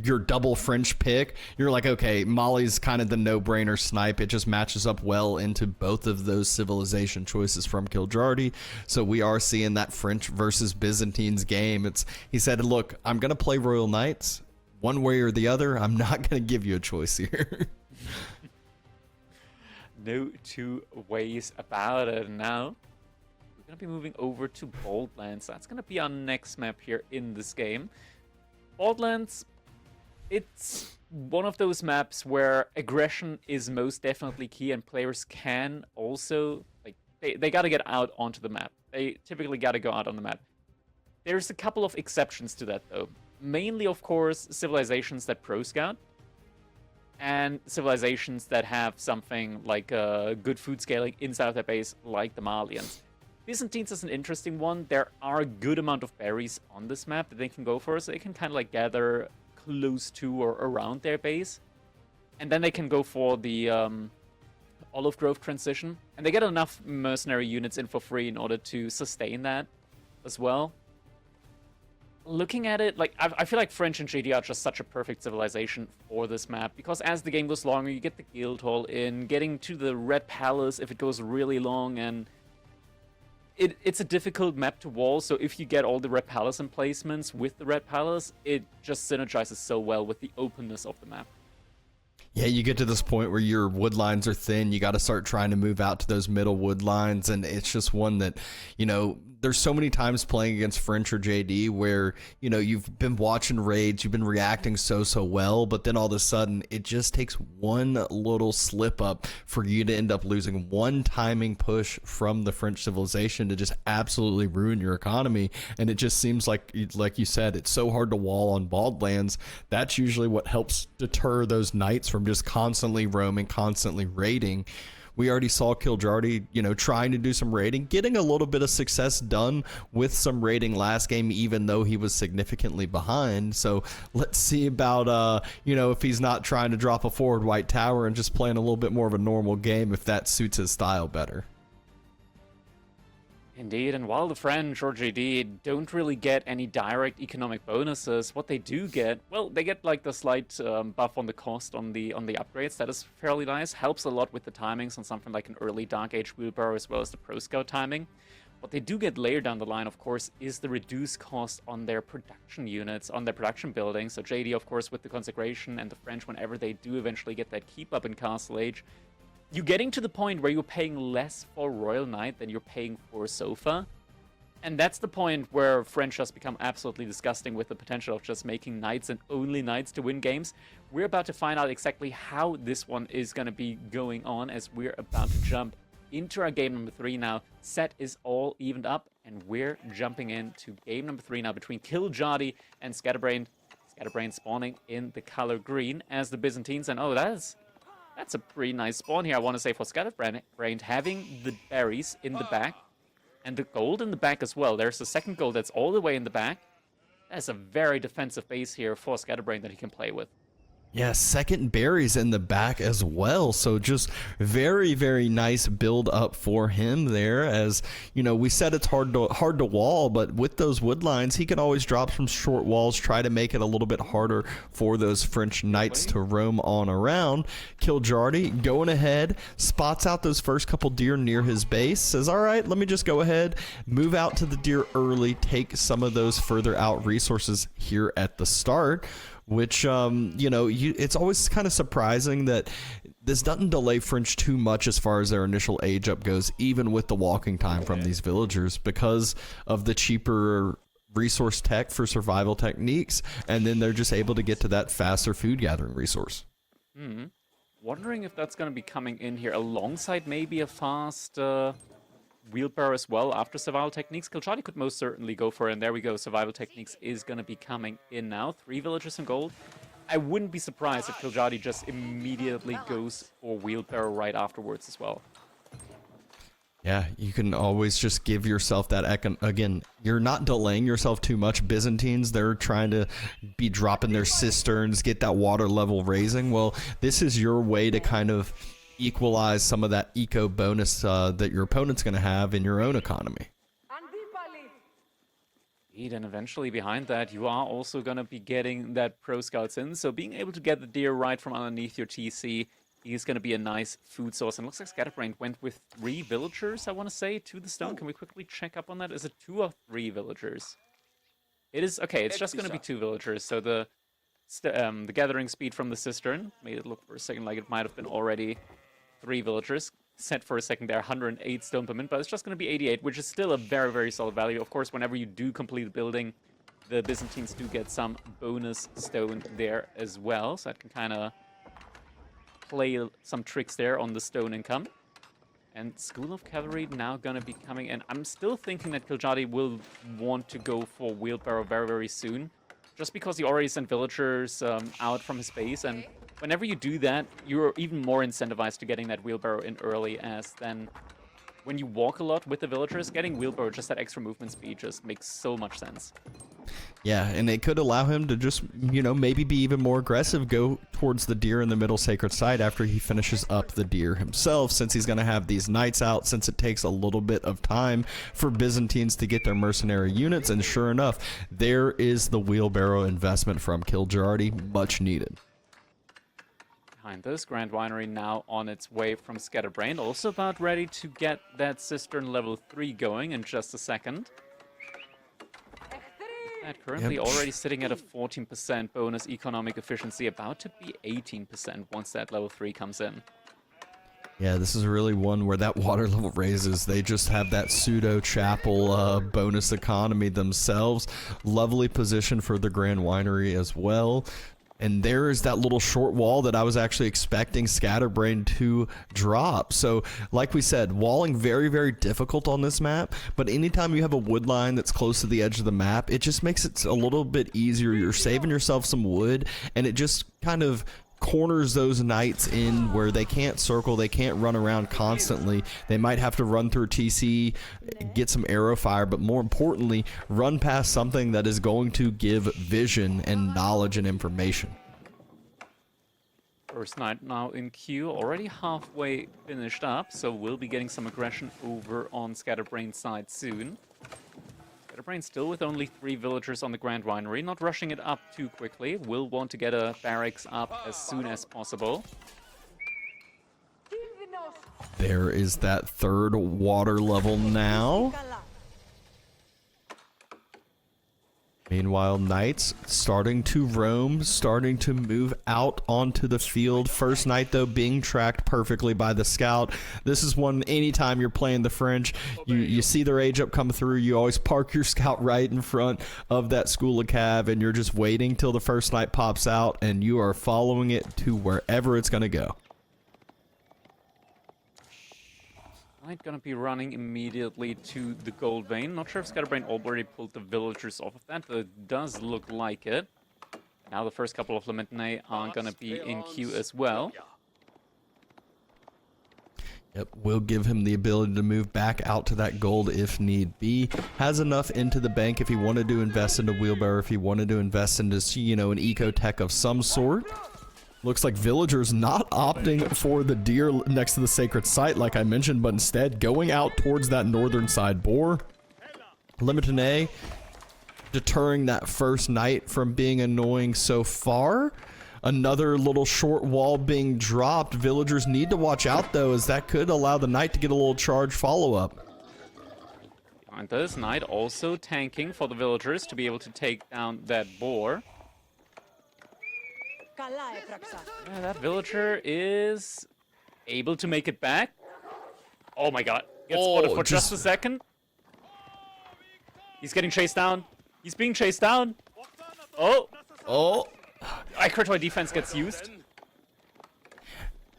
your double French pick, you're like, okay, Mali's kind of the no-brainer snipe. It just matches up well into both of those civilization choices from kiljardi. So we are seeing that French versus Byzantines game. He said, look, I'm going to play Royal Knights one way or the other. I'm not going to give you a choice here. No two ways about it. Now we're going to be moving over to Boldlands. That's going to be our next map here in this game. Boldlands, it's one of those maps where aggression is most definitely key, and players can also, like, they got to get out onto the map. They typically got to go out on the map. There's a couple of exceptions to that, though. Mainly, of course, civilizations that pro-scout, and civilizations that have something like good food scaling inside of their base, like the Malians. Byzantines is an interesting one. There are a good amount of berries on this map that they can go for, so they can kind of like gather close to or around their base. And then they can go for the olive grove transition. And they get enough mercenary units in for free in order to sustain that as well. Looking at it, like, I feel like French and JD are just such a perfect civilization for this map, because as the game goes longer, you get the guild hall in, getting to the Red Palace if it goes really long, and it's a difficult map to wall, so if you get all the Red Palace emplacements with the Red Palace, it just synergizes so well with the openness of the map. Yeah, you get to this point where your wood lines are thin. You got to start trying to move out to those middle wood lines, and it's just one that, you know, there's so many times playing against French or JD where, you know, you've been watching raids, you've been reacting so well, but then all of a sudden it just takes one little slip up for you to end up losing one timing push from the French civilization to just absolutely ruin your economy. And it just seems like you said, it's so hard to wall on Boldlands. That's usually what helps deter those knights from just constantly roaming, constantly raiding. We already saw kiljardi, you know, trying to do some raiding, getting a little bit of success done with some raiding last game, even though he was significantly behind. So let's see about, you know, if he's not trying to drop a forward white tower and just playing a little bit more of a normal game, if that suits his style better. Indeed, and while the French or JD don't really get any direct economic bonuses, what they do get, well, they get like the slight buff on the cost on the upgrades. That is fairly nice. Helps a lot with the timings on something like an early Dark Age wheelbarrow as well as the Pro Scout timing. What they do get later down the line, of course, is the reduced cost on their production units, on their production buildings. So JD, of course, with the Consecration, and the French, whenever they do eventually get that keep up in Castle Age, you're getting to the point where you're paying less for Royal Knight than you're paying for Sofa. And that's the point where French has become absolutely disgusting with the potential of just making Knights and only Knights to win games. We're about to find out exactly how this one is going to be going on as we're about to jump into our game number 3 now. Set is all evened up, and we're jumping into game number 3 now between kiljardi and Scatterbrained. Scatterbrained spawning in the color green as the Byzantines, and oh, that's a pretty nice spawn here, I want to say, for Scatterbrained, having the berries in the back and the gold in the back as well. There's a second gold that's all the way in the back. That's a very defensive base here for Scatterbrained that he can play with. Yeah, second berries in the back as well. So just very, very nice build up for him there. As you know, we said it's hard to wall, but with those wood lines, he can always drop some short walls, try to make it a little bit harder for those French knights to roam on around. kiljardi going ahead, spots out those first couple deer near his base, says, all right, let me just go ahead, move out to the deer early, take some of those further out resources here at the start. Which, you know, it's always kind of surprising that this doesn't delay French too much as far as their initial age up goes, even with the walking time from these villagers, because of the cheaper resource tech for survival techniques, and then they're just able to get to that faster food gathering resource. Wondering if that's going to be coming in here alongside maybe a fast wheelbarrow as well after survival techniques. kiljardi could most certainly go for it, and there we go. Survival techniques is going to be coming in now. 3 villagers in gold. I wouldn't be surprised if kiljardi just immediately goes for wheelbarrow right afterwards as well. Yeah, you can always just give yourself that, again, you're not delaying yourself too much. Byzantines, they're trying to be dropping their cisterns, get that water level raising. Well, this is your way to kind of equalize some of that eco bonus that your opponent's going to have in your own economy. And eventually behind that, you are also going to be getting that pro scouts in. So being able to get the deer right from underneath your TC is going to be a nice food source. And it looks like Scatterbrained went with 3 villagers, I want to say, to the stone. Can we quickly check up on that? Is it 2 or 3 villagers? It is, okay, it's just going to be 2 villagers. So the gathering speed from the cistern made it look for a second like it might have been already 3 villagers. Set for a second there, 108 stone per minute, but it's just going to be 88, which is still a very, very solid value. Of course, whenever you do complete a building, the Byzantines do get some bonus stone there as well, so that can kind of play some tricks there on the stone income. And School of Cavalry now going to be coming in. I'm still thinking that kiljardi will want to go for wheelbarrow very, very soon, just because he already sent villagers out from his base, and whenever you do that, you're even more incentivized to getting that wheelbarrow in early, as then when you walk a lot with the villagers, getting wheelbarrow, just that extra movement speed, just makes so much sense. Yeah, and it could allow him to just, you know, maybe be even more aggressive, go towards the deer in the middle sacred site after he finishes up the deer himself, since he's going to have these knights out, since it takes a little bit of time for Byzantines to get their mercenary units, and sure enough, there is the wheelbarrow investment from kiljardi, much needed. Behind this, Grand Winery now on its way from Scatterbrained, also about ready to get that cistern level 3 going in just a second. That currently already sitting at a 14% bonus economic efficiency, about to be 18% once that level 3 comes in. Yeah, this is really one where that water level raises. They just have that pseudo chapel bonus economy themselves. Lovely position for the Grand Winery as well. And there is that little short wall that I was actually expecting Scatterbrained to drop. So, like we said, walling very, very difficult on this map. But anytime you have a wood line that's close to the edge of the map, it just makes it a little bit easier. You're saving yourself some wood, and it just kind of corners those knights in where they can't circle, they can't run around constantly. They might have to run through TC, get some arrow fire, but more importantly, run past something that is going to give vision and knowledge and information. First knight now in queue, already halfway finished up, so we'll be getting some aggression over on Scatterbrained's side soon. Scatterbrained still with only 3 villagers on the Grand Winery, not rushing it up too quickly. Will want to get a barracks up as soon as possible. There is that 3rd water level now. Meanwhile, knights starting to roam, starting to move out onto the field. First knight, though, being tracked perfectly by the scout. This is one, anytime you're playing the French, you see their age up come through, you always park your scout right in front of that school of cav, and you're just waiting till the first knight pops out, and you are following it to wherever it's going to go. Knight gonna be running immediately to the gold vein. Not sure if Scatterbrained already pulled the villagers off of that, but it does look like it. Now the first couple of Lamentinei are gonna be in queue as well. Yep, will give him the ability to move back out to that gold if need be. Has enough into the bank if he wanted to invest into wheelbarrow, if he wanted to invest into, you know, an eco-tech of some sort. Looks like villagers not opting for the deer next to the sacred site like I mentioned, but instead going out towards that northern side boar. Limitinei deterring that first knight from being annoying so far. Another little short wall being dropped. Villagers need to watch out though, as that could allow the knight to get a little charge follow-up. And this knight also tanking for the villagers to be able to take down that boar. Yeah, that villager is able to make it back. Oh my god. Gets spotted for just a second. He's getting chased down. He's being chased down. Oh. Icrotoy defense gets used.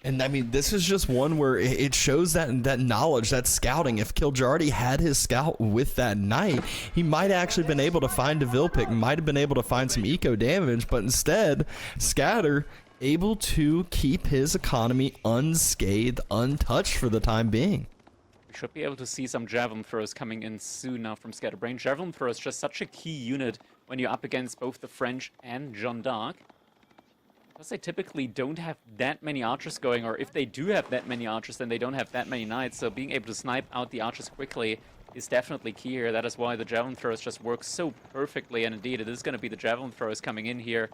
And I mean, this is just one where it shows that knowledge, that scouting. If Kiljardi had his scout with that knight, he might actually been able to find a Vilpic, might have been able to find some eco damage, but instead, Scatter able to keep his economy unscathed, untouched for the time being. We should be able to see some javelin throws coming in soon now from Scatterbrained. Javelin throw is just such a key unit when you're up against both the French and Jeanne d'Arc. Because they typically don't have that many archers going, or if they do have that many archers, then they don't have that many knights, so being able to snipe out the archers quickly is definitely key here. That is why the javelin throwers just work so perfectly, and indeed it is going to be the javelin throwers coming in here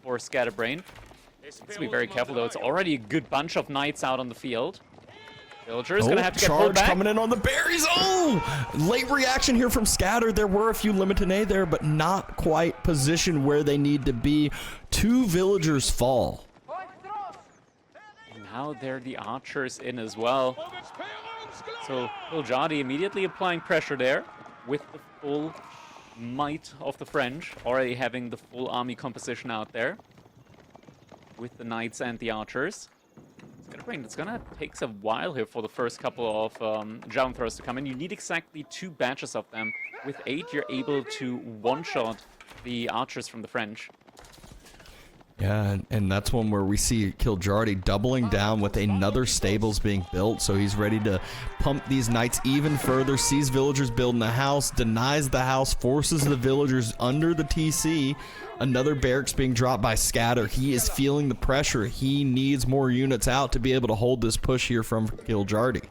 for Scatterbrained. Needs to be very careful though, it's already a good bunch of knights out on the field. Villager's gonna have to get pulled back. Coming in on the berries. Oh! Late reaction here from Scatter. There were a few Limitinei there, but not quite positioned where they need to be. Two villagers fall. And now they're the archers in as well. So Kiljardi immediately applying pressure there with the full might of the French, already having the full army composition out there with the knights and the archers. It's gonna take a while here for the first couple of javelin throwers to come in. You need exactly 2 batches of them. With 8, you're able to one-shot the archers from the French. Yeah, and that's one where we see Kiljardi doubling down with another stables being built, so he's ready to pump these knights even further, sees villagers building a house, denies the house, forces the villagers under the TC. Another barracks being dropped by Scatter. He is feeling the pressure. He needs more units out to be able to hold this push here from Kiljardi.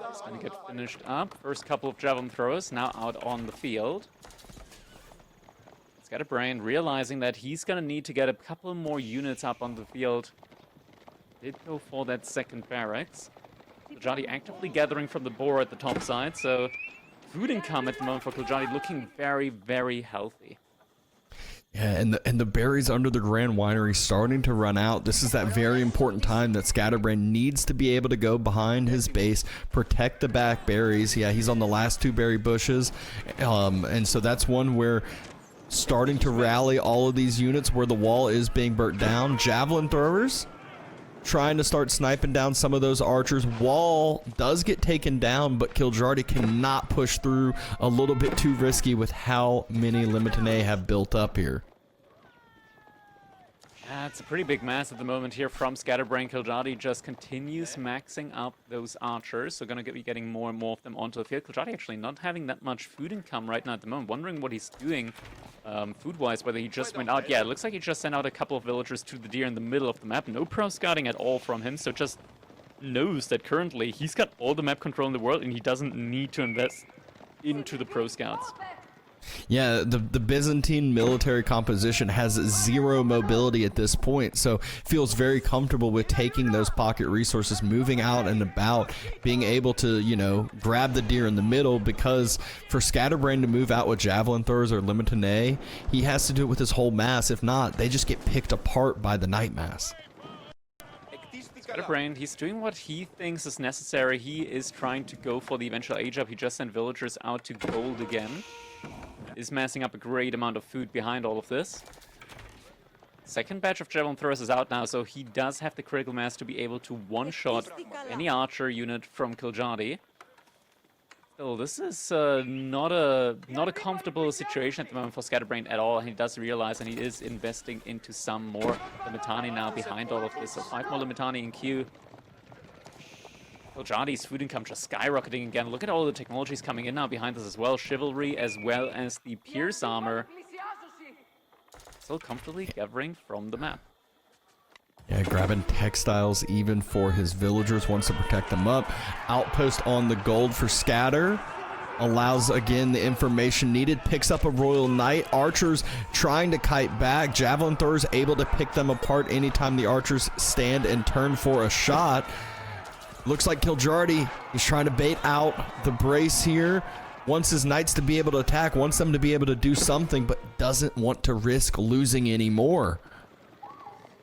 It's going to get finished up. First couple of javelin throwers now out on the field. Scatterbrained realizing that he's going to need to get a couple more units up on the field. Did go for that second barracks. Kiljardi actively gathering from the boar at the top side, so food income at the moment for Kiljardi looking very, very healthy. Yeah, and the berries under the Grand Winery starting to run out. This is that very important time that Scatterbrained needs to be able to go behind his base, protect the back berries. Yeah, he's on the last 2 berry bushes, and so that's one where starting to rally all of these units where the wall is being burnt down. Javelin throwers trying to start sniping down some of those archers. Wall does get taken down, but Kiljardi cannot push through. A little bit too risky with how many Limitinei have built up here. It's a pretty big mass at the moment here from Scatterbrained. Kiljardi just continues maxing up those archers, so gonna be getting more and more of them onto the field. Kiljardi actually not having that much food income right now at the moment, wondering what he's doing food-wise, whether he just went out. Yeah, it looks like he just sent out a couple of villagers to the deer in the middle of the map. No pro scouting at all from him, so just knows that currently he's got all the map control in the world and he doesn't need to invest into the pro scouts. Yeah, the Byzantine military composition has 0 mobility at this point, so feels very comfortable with taking those pocket resources, moving out and about, being able to, you know, grab the deer in the middle, because for Scatterbrained to move out with javelin throwers or Limitinei, he has to do it with his whole mass. If not, they just get picked apart by the night mass. Scatterbrained, he's doing what he thinks is necessary. He is trying to go for the eventual age up. He just sent villagers out to gold again. Is massing up a great amount of food behind all of this. Second batch of javelin throwers is out now, so he does have the critical mass to be able to one-shot any archer unit from kiljardi. Still, this is not a comfortable situation at the moment for Scatterbrained at all. He does realize, and he is investing into some more Limitani now behind all of this. So 5 more Limitani in queue. kiljardi's food income just skyrocketing again. Look at all the technologies coming in now behind us as well. Chivalry as well as the Pierce armor. Still comfortably gathering from the map. Yeah, grabbing textiles even for his villagers, wants to protect them up. Outpost on the gold for Scatter. Allows, again, the information needed. Picks up a Royal Knight. Archers trying to kite back. Javelin throwers able to pick them apart anytime the archers stand and turn for a shot. Looks like kiljardi, he's trying to bait out the brace here. Wants his knights to be able to attack, wants them to be able to do something, but doesn't want to risk losing anymore.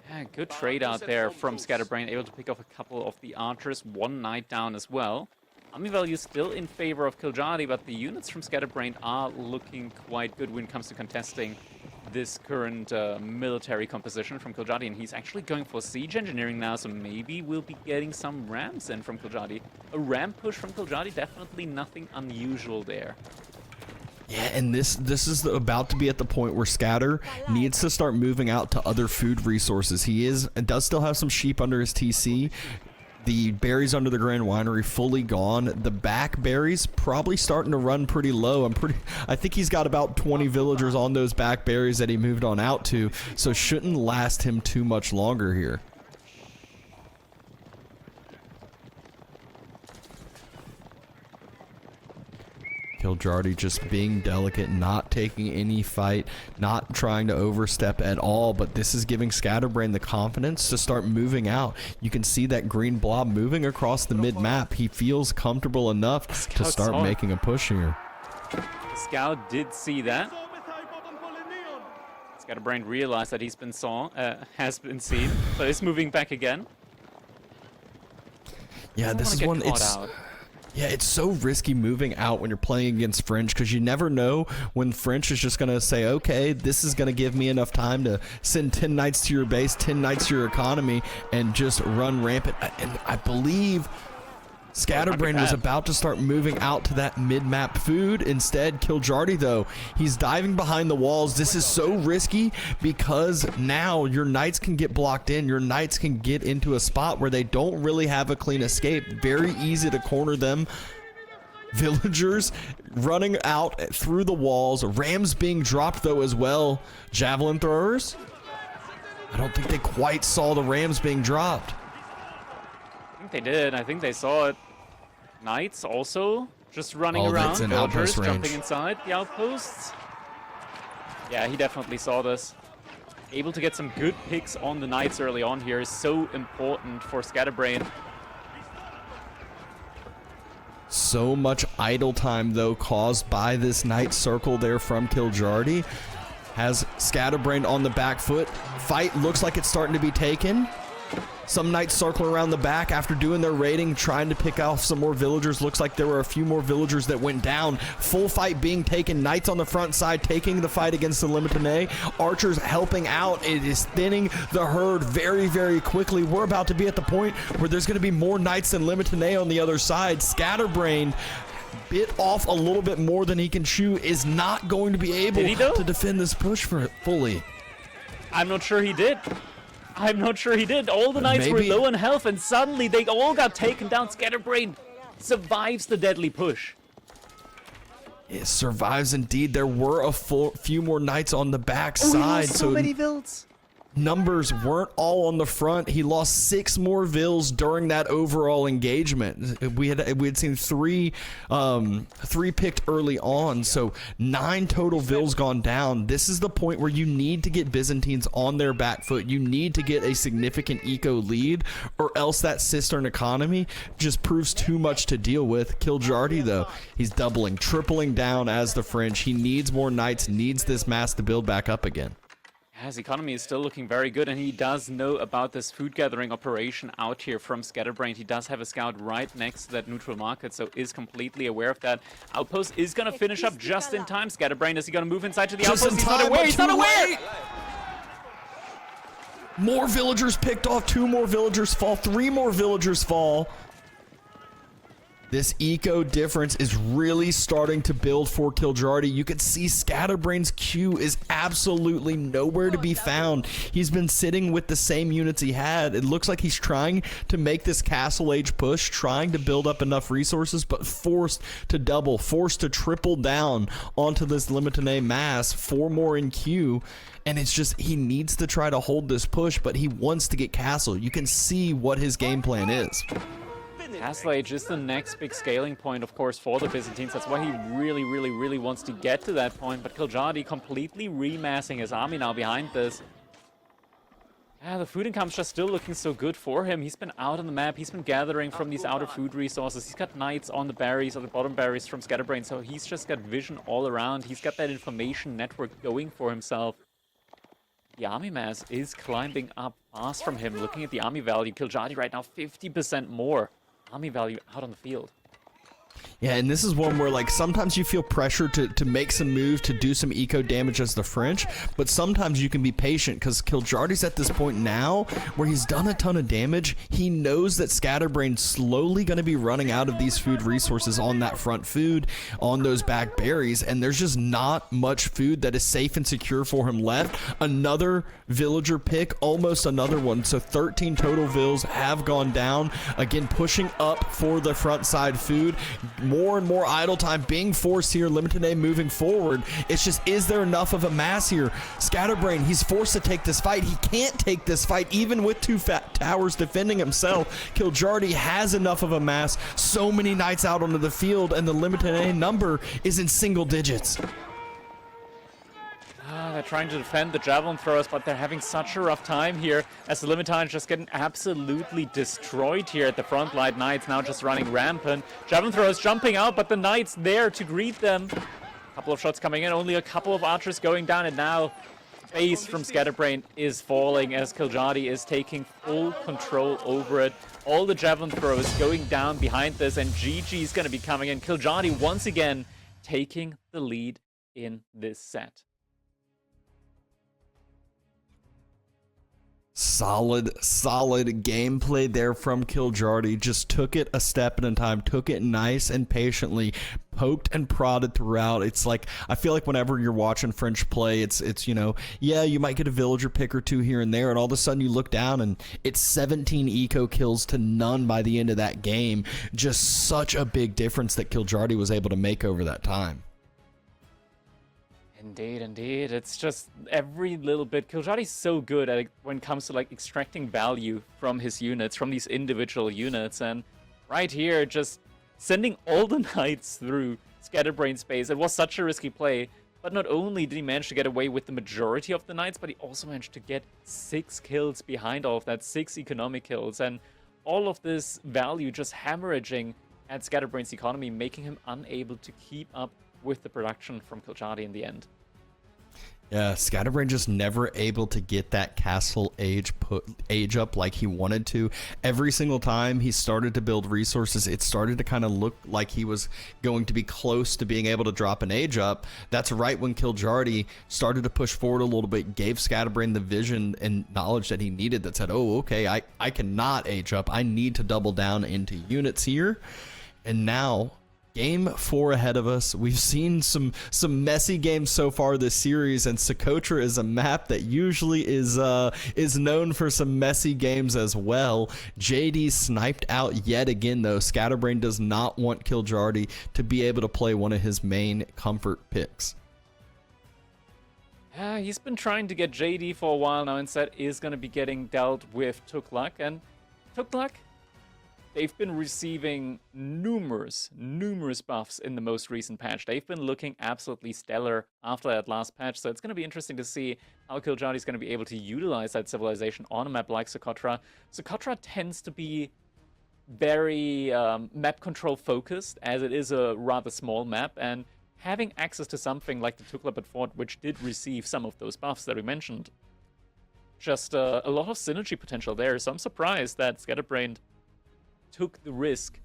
Yeah, good trade out there from Scatterbrained, able to pick off a couple of the archers, 1 knight down as well. Army value still in favor of kiljardi, but the units from Scatterbrained are looking quite good when it comes to contesting this current military composition from kiljardi, and he's actually going for siege engineering now, so maybe we'll be getting some rams in from kiljardi. A ram push from kiljardi, definitely nothing unusual there. Yeah, and this is about to be at the point where Scatter needs to start moving out to other food resources. He does still have some sheep under his TC. The berries under the Grand Winery fully gone. The back berries probably starting to run pretty low. I think he's got about 20 villagers on those back berries that he moved on out to, so shouldn't last him too much longer here. kiljardi just being delicate, not taking any fight, not trying to overstep at all, but this is giving Scatterbrained the confidence to start moving out. You can see that green blob moving across the mid-map. He feels comfortable enough to start making a push here. Scout did see that. Scatterbrained realized that has been seen, but is moving back again. Yeah, this is one. Yeah, it's so risky moving out when you're playing against French, because you never know when French is just going to say, okay, this is going to give me enough time to send 10 knights to your base, 10 knights to your economy, and just run rampant. And I believe Scatterbrained was about to start moving out to that mid-map food. Instead, kiljardi, though, he's diving behind the walls. This is so risky because now your knights can get blocked in. Your knights can get into a spot where they don't really have a clean escape. Very easy to corner them. Villagers running out through the walls. Rams being dropped, though, as well. Javelin throwers. I don't think they quite saw the rams being dropped. I think they did. I think they saw it. Knights also just running around. Villagers jumping inside the outposts. Yeah, he definitely saw this. Able to get some good picks on the knights early on here is so important for Scatterbrained. So much idle time, though, caused by this knight circle there from kiljardi. Has Scatterbrained on the back foot. Fight looks like it's starting to be taken. Some knights circling around the back after doing their raiding, trying to pick off some more villagers. Looks like there were a few more villagers that went down. Full fight being taken. Knights on the front side taking the fight against the Limitane. Archers helping out. It is thinning the herd very, very quickly. We're about to be at the point where there's going to be more knights than Limitane on the other side. Scatterbrained bit off a little bit more than he can chew. Is not going to be able to defend this push for it fully. I'm not sure he did. I'm not sure he did. All the knights were low on health, and suddenly they all got taken down. Scatterbrained survives the deadly push. It survives indeed. There were a few more knights on the back side. So many vills. Numbers weren't all on the front. He lost 6 more vills during that overall engagement. We had seen three picked early on, so 9 total vills gone down. This is the point where you need to get Byzantines on their back foot. You need to get a significant eco lead, or else that cistern economy just proves too much to deal with. kiljardi, though, he's doubling, tripling down as the French. He needs more knights, needs this mass to build back up again. His economy is still looking very good, and he does know about this food gathering operation out here from Scatterbrained. He does have a scout right next to that neutral market, so is completely aware of that. Outpost is going to finish up just in time. Scatterbrained, is he going to move inside to the outpost? He's not aware! He's not aware! More villagers picked off, 2 more villagers fall, 3 more villagers fall. This eco difference is really starting to build for Kiljardi. You can see Scatterbrained's Q is absolutely nowhere to be found. He's been sitting with the same units he had. It looks like he's trying to make this Castle Age push, trying to build up enough resources, but forced to double, forced to triple down onto this Limited mass, 4 more in Q. And it's just, he needs to try to hold this push, but he wants to get Castle. You can see what his game plan is. Castle Age is the next big scaling point, of course, for the Byzantines. That's why he really wants to get to that point. But Kiljardi completely remassing his army now behind this. Yeah, the food income's just still looking so good for him. He's been out on the map. He's been gathering from these outer food resources. He's got knights on the berries, or the bottom berries from Scatterbrained. So he's just got vision all around. He's got that information network going for himself. The army mass is climbing up fast from him. Looking at the army value, Kiljardi right now 50% more army value out on the field. Yeah, and this is one where, like, sometimes you feel pressure to make some move, to do some eco damage as the French, but sometimes you can be patient, because Kiljardi's at this point now where he's done a ton of damage. He knows that Scatterbrained's slowly going to be running out of these food resources on that front food, on those back berries, and there's just not much food that is safe and secure for him left. Another villager pick, almost another one, so 13 total vills have gone down. Again, pushing up for the front side food. More and more idle time being forced here. Limited moving forward. It's just, is there enough of a mass here? Scatterbrained, he's forced to take this fight. He can't take this fight even with 2 fat towers defending himself. Kiljardi has enough of a mass. So many knights out onto the field, and the Limited number is in single digits. They're trying to defend the javelin throwers, but they're having such a rough time here as the Limited just getting absolutely destroyed here at the front line. Knights now just running rampant. Javelin throwers jumping out, but the Knights there to greet them. A couple of shots coming in, only a couple of archers going down, and now base from Scatterbrained is falling as Kiljardi is taking full control over it. All the javelin throwers going down behind this, and GG is going to be coming in. Kiljardi once again taking the lead in this set. Solid gameplay there from Kiljardi. Just took it a step at a time, took it nice and patiently, poked and prodded throughout. It's like, I feel like whenever you're watching French play, it's you know, yeah, you might get a villager pick or 2 here and there, and all of a sudden you look down and it's 17 eco kills to none by the end of that game. Just such a big difference that Kiljardi was able to make over that time. Indeed. It's just every little bit. Kiljardi's so good at it when it comes to like extracting value from his units, from these individual units. And right here, just sending all the knights through Scatterbrained space. It was such a risky play. But not only did he manage to get away with the majority of the knights, but he also managed to get 6 kills behind all of that, 6 economic kills. And all of this value just hemorrhaging at Scatterbrained's economy, making him unable to keep up with the production from Kiljardi in the end. Yeah, Scatterbrained just never able to get that Castle Age up like he wanted to. Every single time he started to build resources, it started to kind of look like he was going to be close to being able to drop an age up. That's right when Kiljardi started to push forward a little bit, gave Scatterbrained the vision and knowledge that he needed, that said, oh, okay, I cannot age up. I need to double down into units here. And now, Game 4 ahead of us. We've seen some messy games so far this series, and Socotra is a map that usually is known for some messy games as well. JD sniped out yet again, though. Scatterbrained does not want Kiljardi to be able to play one of his main comfort picks. He's been trying to get JD for a while now. Instead, is going to be getting dealt with Tukluk, and Tukluk, they've been receiving numerous buffs in the most recent patch. They've been looking absolutely stellar after that last patch, so it's going to be interesting to see how Kiljardi is going to be able to utilize that civilization on a map like Socotra. Socotra tends to be very map control focused, as it is a rather small map, and having access to something like the Tukluk Fort, which did receive some of those buffs that we mentioned, just a lot of synergy potential there. So I'm surprised that Scatterbrained took the risk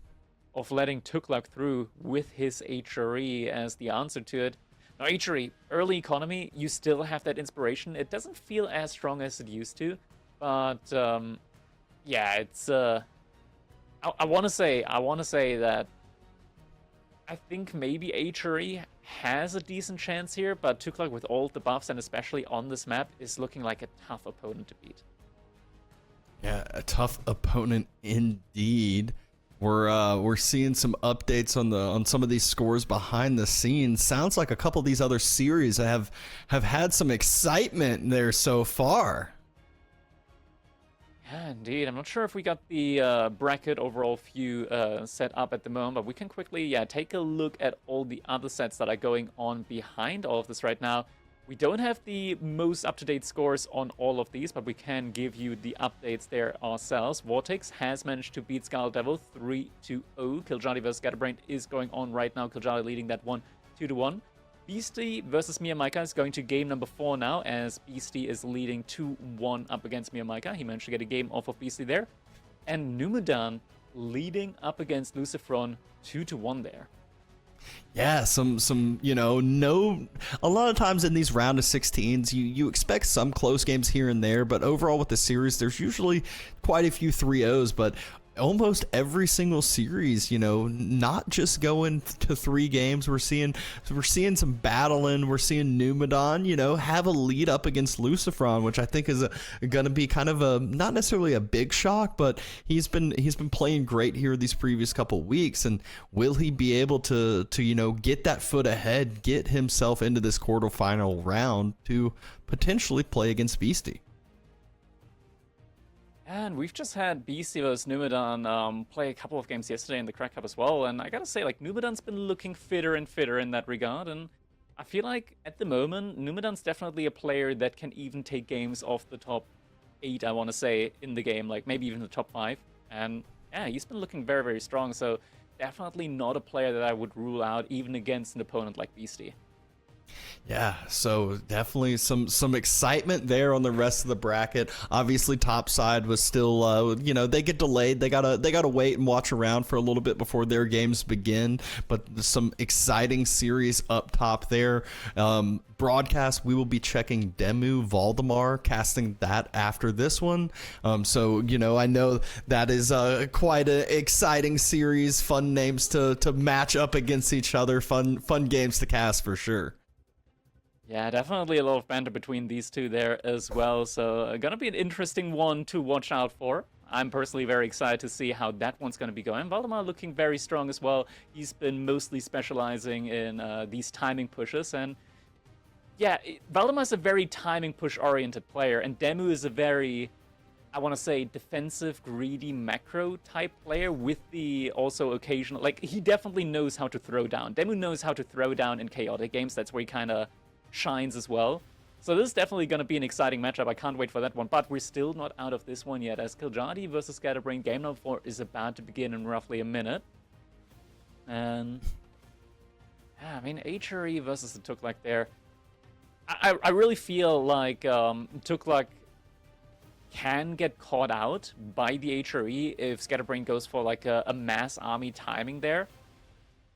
of letting Tukluk through with his HRE as the answer to it. Now, HRE, early economy, you still have that inspiration. It doesn't feel as strong as it used to, But yeah, it's I want to say that I think maybe HRE has a decent chance here, but Tuklak with all the buffs and especially on this map is looking like a tough opponent to beat. Yeah, a tough opponent indeed. We're seeing some updates on some of these scores behind the scenes. Sounds like a couple of these other series have had some excitement there so far. Yeah, indeed. I'm not sure if we got the bracket overall view set up at the moment, but we can quickly take a look at all the other sets that are going on behind all of this right now. We don't have the most up-to-date scores on all of these, but we can give you the updates there ourselves. Vortex has managed to beat Skull Devil 3-0. Kiljardi vs Scatterbrained is going on right now. Kiljardi leading that one 2-1. Beastie versus Miyamaika is going to game number 4 now, as Beastie is leading 2-1 up against Miyamaika. He managed to get a game off of Beastie there. And Numedan leading up against Lucifron 2-1 there. Yeah, some a lot of times in these round of 16s, you expect some close games here and there, but overall with the series, there's usually quite a few 3-0s, but almost every single series, not just going to 3 games. We're seeing some battling. We're seeing Numedan, have a lead up against Lucifron, which I think is going to be kind of a not necessarily a big shock, but he's been playing great here these previous couple weeks. And will he be able to get that foot ahead, get himself into this quarterfinal round to potentially play against Beastie? And we've just had Beastie vs Numedan play a couple of games yesterday in the Crack Cup as well, and I gotta say, like, Numedan's been looking fitter and fitter in that regard, and I feel like, at the moment, Numedan's definitely a player that can even take games off the top 8, I want to say, in the game, like, maybe even the top 5, and yeah, he's been looking very, very strong, so definitely not a player that I would rule out, even against an opponent like Beastie. Yeah, so definitely some excitement there on the rest of the bracket. Obviously, top side was still, they get delayed. They gotta wait and watch around for a little bit before their games begin. But some exciting series up top there. Broadcast, we will be checking Demu Valdemar, casting that after this one. So I know that is quite an exciting series. Fun names to match up against each other. Fun games to cast for sure. Yeah, definitely a lot of banter between these two there as well, so gonna be an interesting one to watch out for. I'm personally very excited to see how that one's gonna be going. Valdemar looking very strong as well. He's been mostly specializing in these timing pushes, and yeah, Valdemar's a very timing push-oriented player, and Demu is a very, I want to say, defensive, greedy, macro type player with the also occasional, like, he definitely knows how to throw down. Demu knows how to throw down in chaotic games. That's where he kind of shines as well. So this is definitely going to be an exciting matchup. I can't wait for that one. But we're still not out of this one yet, as Kiljardi versus Scatterbrained game number 4 is about to begin in roughly a minute. And yeah, I mean, HRE versus the Tuklak there. I really feel like Tuklak can get caught out by the HRE if Scatterbrained goes for like a mass army timing there.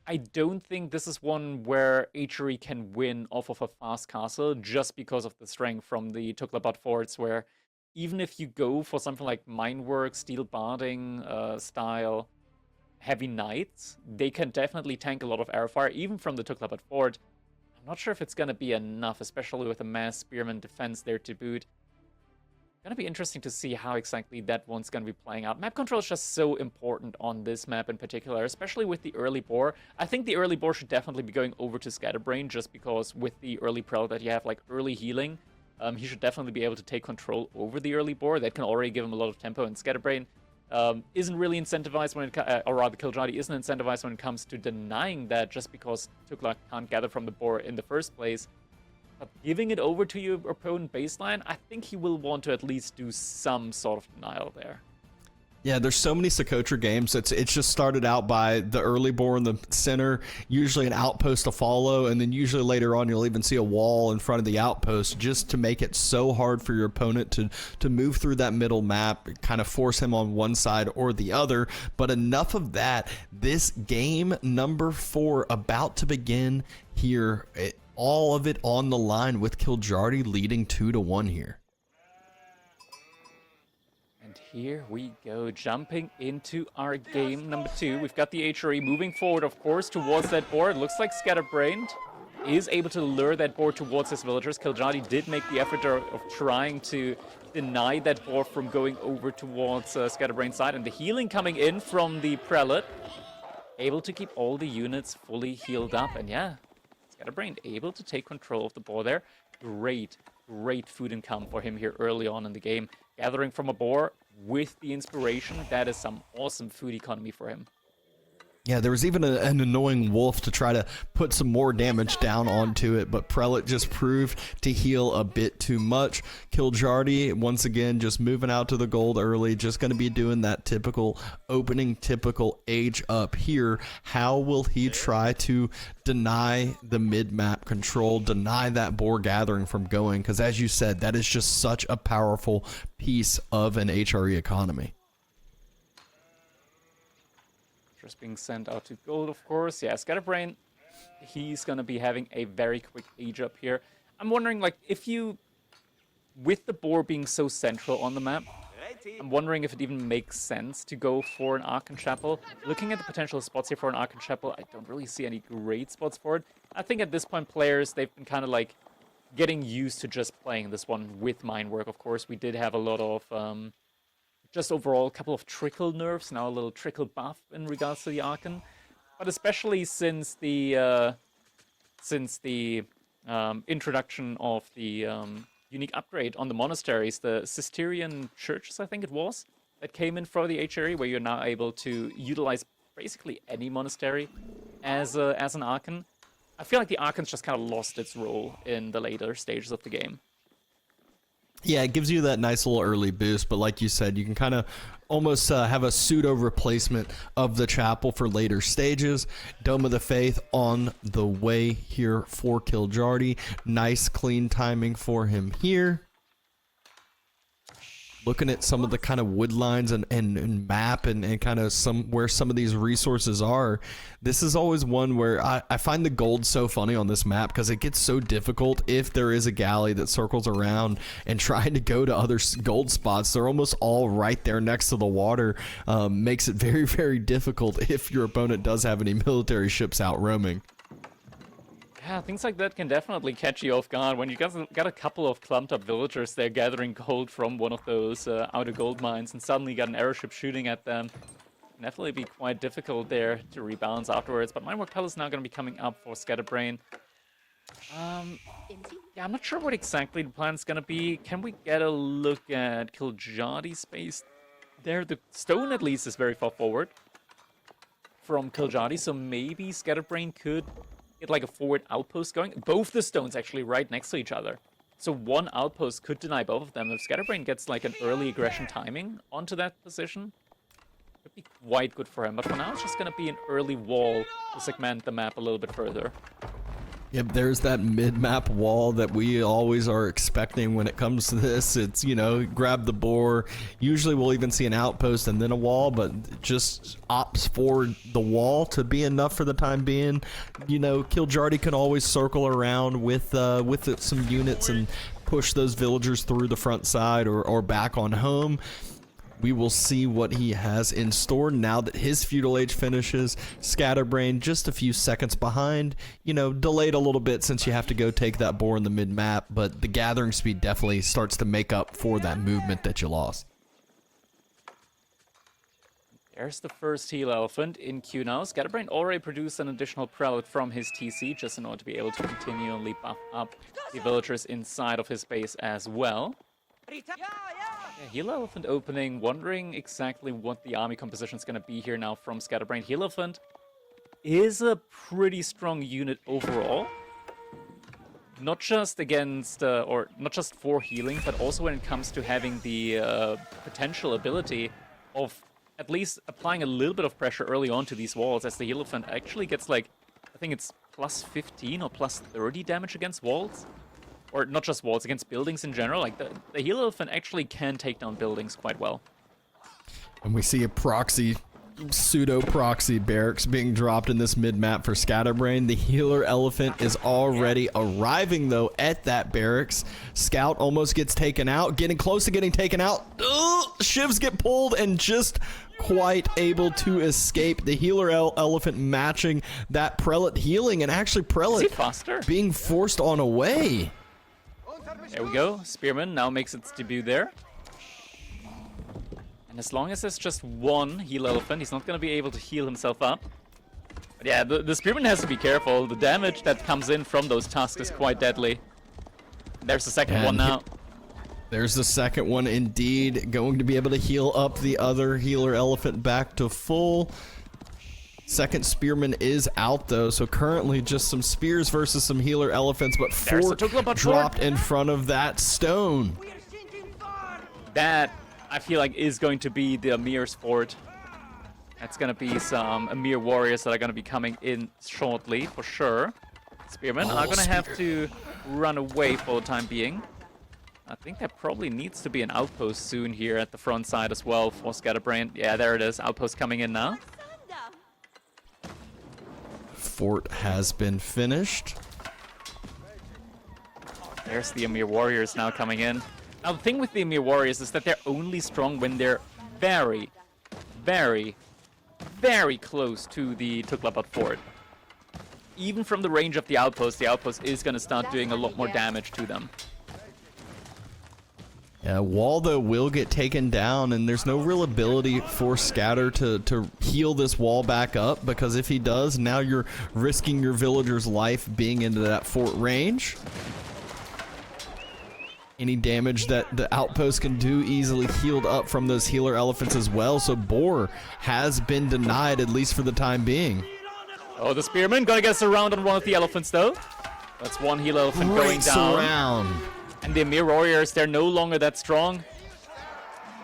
I don't think this is one where HRE can win off of a fast castle just because of the strength from the Tuklabot forts, where even if you go for something like Minework, Steel Barding style heavy knights, they can definitely tank a lot of arrow fire, even from the Tuklabot fort. I'm not sure if it's going to be enough, especially with a mass spearman defense there to boot. Going to be interesting to see how exactly that one's going to be playing out. Map control is just so important on this map in particular, especially with the early boar. I think the early boar should definitely be going over to Scatterbrained, just because with the early prel that you have, like early healing, he should definitely be able to take control over the early boar. That can already give him a lot of tempo, and Scatterbrained isn't really incentivized when it or rather Kiljardi isn't incentivized when it comes to denying that, just because Tuklak can't gather from the boar in the first place. But giving it over to your opponent baseline, I think he will want to at least do some sort of denial there. Yeah, there's so many Socotra games. It's just started out by the early boar in the center, usually an outpost to follow, and then usually later on you'll even see a wall in front of the outpost, just to make it so hard for your opponent to move through that middle map, kind of force him on one side or the other. But enough of that. This game number 4 about to begin here. All of it on the line with Kiljardi leading 2-1 here. And here we go, jumping into our game number 2. We've got the HRE moving forward, of course, towards that board. Looks like Scatterbrained is able to lure that board towards his villagers. Kiljardi did make the effort of trying to deny that board from going over towards Scatterbrained's side. And the healing coming in from the Prelate, able to keep all the units fully healed up. And yeah, Scatterbrained able to take control of the board there. Great food income for him here early on in the game. Gathering from a boar with the inspiration, that is some awesome food economy for him. Yeah, there was even an annoying wolf to try to put some more damage down onto it, but Prelate just proved to heal a bit too much. Kiljardi, once again, just moving out to the gold early, just going to be doing that typical opening, typical age up here. How will he try to deny the mid-map control, deny that boar gathering from going? Because as you said, that is just such a powerful piece of an HRE economy. Just being sent out to gold, of course. Yeah, Scatterbrained, he's going to be having a very quick age up here. I'm wondering, like, if you, with the boar being so central on the map, I'm wondering if it even makes sense to go for an Archon Chapel. Looking at the potential spots here for an Archon Chapel, I don't really see any great spots for it. I think at this point, players, they've been kind of, like, getting used to just playing this one with mine work, of course. We did have a lot of just overall a couple of trickle nerfs, now a little trickle buff in regards to the Archon. But especially since the introduction of the unique upgrade on the monasteries, the Cistercian churches, I think it was, that came in for the HRE, where you're now able to utilize basically any monastery as an Archon. I feel like the Archon's just kind of lost its role in the later stages of the game. Yeah, it gives you that nice little early boost, but like you said, you can kind of almost have a pseudo replacement of the chapel for later stages. Dome of the Faith on the way here for Kiljardi. Nice clean timing for him here. Looking at some of the kind of wood lines and map and kind of where some of these resources are, this is always one where I find the gold so funny on this map because it gets so difficult if there is a galley that circles around and trying to go to other gold spots. They're almost all right there next to the water. Makes it very, very difficult if your opponent does have any military ships out roaming. Yeah, things like that can definitely catch you off guard when you got a couple of clumped up villagers there gathering gold from one of those outer gold mines and suddenly got an airship shooting at them. Can definitely be quite difficult there to rebalance afterwards, but Minework Palace is now going to be coming up for Scatterbrained. Yeah, I'm not sure what exactly the plan's going to be. Can we get a look at Kiljardi's space there? The stone at least is very far forward from Kiljardi, so maybe Scatterbrained could get like a forward outpost going. Both the stones actually right next to each other. So one outpost could deny both of them. If Scatterbrained gets like an early aggression timing onto that position, it would be quite good for him. But for now, it's just going to be an early wall to segment the map a little bit further. Yep, there's that mid-map wall that we always are expecting when it comes to this. It's, you know, grab the boar. Usually we'll even see an outpost and then a wall, but just opts for the wall to be enough for the time being. You know, Kiljardi can always circle around with some units and push those villagers through the front side or back on home. We will see what he has in store now that his feudal age finishes. Scatterbrained just a few seconds behind, you know, delayed a little bit since you have to go take that boar in the mid-map, but the gathering speed definitely starts to make up for that movement that you lost. There's the first heal elephant in queue now. Scatterbrained already produced an additional prelate from his TC just in order to be able to continually buff up the villagers inside of his base as well. Yeah, Heal Elephant opening, wondering exactly what the army composition is going to be here now from Scatterbrained. Heal Elephant is a pretty strong unit overall. Not just against, or not just for healing, but also when it comes to having the potential ability of at least applying a little bit of pressure early on to these walls, as the Heal Elephant actually gets like, I think it's plus 15 or plus 30 damage against walls. Or not just walls, against buildings in general. Like, the Heal Elephant actually can take down buildings quite well. And we see a proxy pseudo-proxy barracks being dropped in this mid-map for Scatterbrained. The healer elephant is already arriving, though, at that barracks. Scout almost gets taken out, getting close to getting taken out. Ugh, shivs get pulled and just quite able to escape. The healer elephant matching that prelate healing, and actually prelate being forced on away. There we go. Spearman now makes its debut there. And as long as there's just one heal elephant, he's not going to be able to heal himself up. But yeah, the Spearman has to be careful. The damage that comes in from those tusks is quite deadly. There's the second one now. There's the second one indeed. Going to be able to heal up the other healer elephant back to full. Second Spearman is out, though, so currently just some spears versus some healer elephants, but Fort dropped in front of that stone. That, I feel like, is going to be the Amir's fort. That's going to be some Amir warriors that are going to be coming in shortly, for sure. Spearmen are going to have to run away for the time being. I think there probably needs to be an outpost soon here at the front side as well for Scatterbrained. Yeah, there it is. Outpost coming in now. Fort has been finished. There's the Amir warriors now coming in. Now, the thing with the Amir warriors is that they're only strong when they're very, very, very close to the Tuklabad fort. Even from the range of the outpost is going to start doing a lot more damage to them. Yeah, Waldo will get taken down, and there's no real ability for Scatter to heal this wall back up, because if he does, now you're risking your villager's life being into that fort range. Any damage that the outpost can do easily healed up from those healer elephants as well, so Boar has been denied, at least for the time being. Oh, the Spearman gonna get surrounded on one of the elephants, though. That's one healer elephant going down. Surround. And the Amir warriors, they're no longer that strong.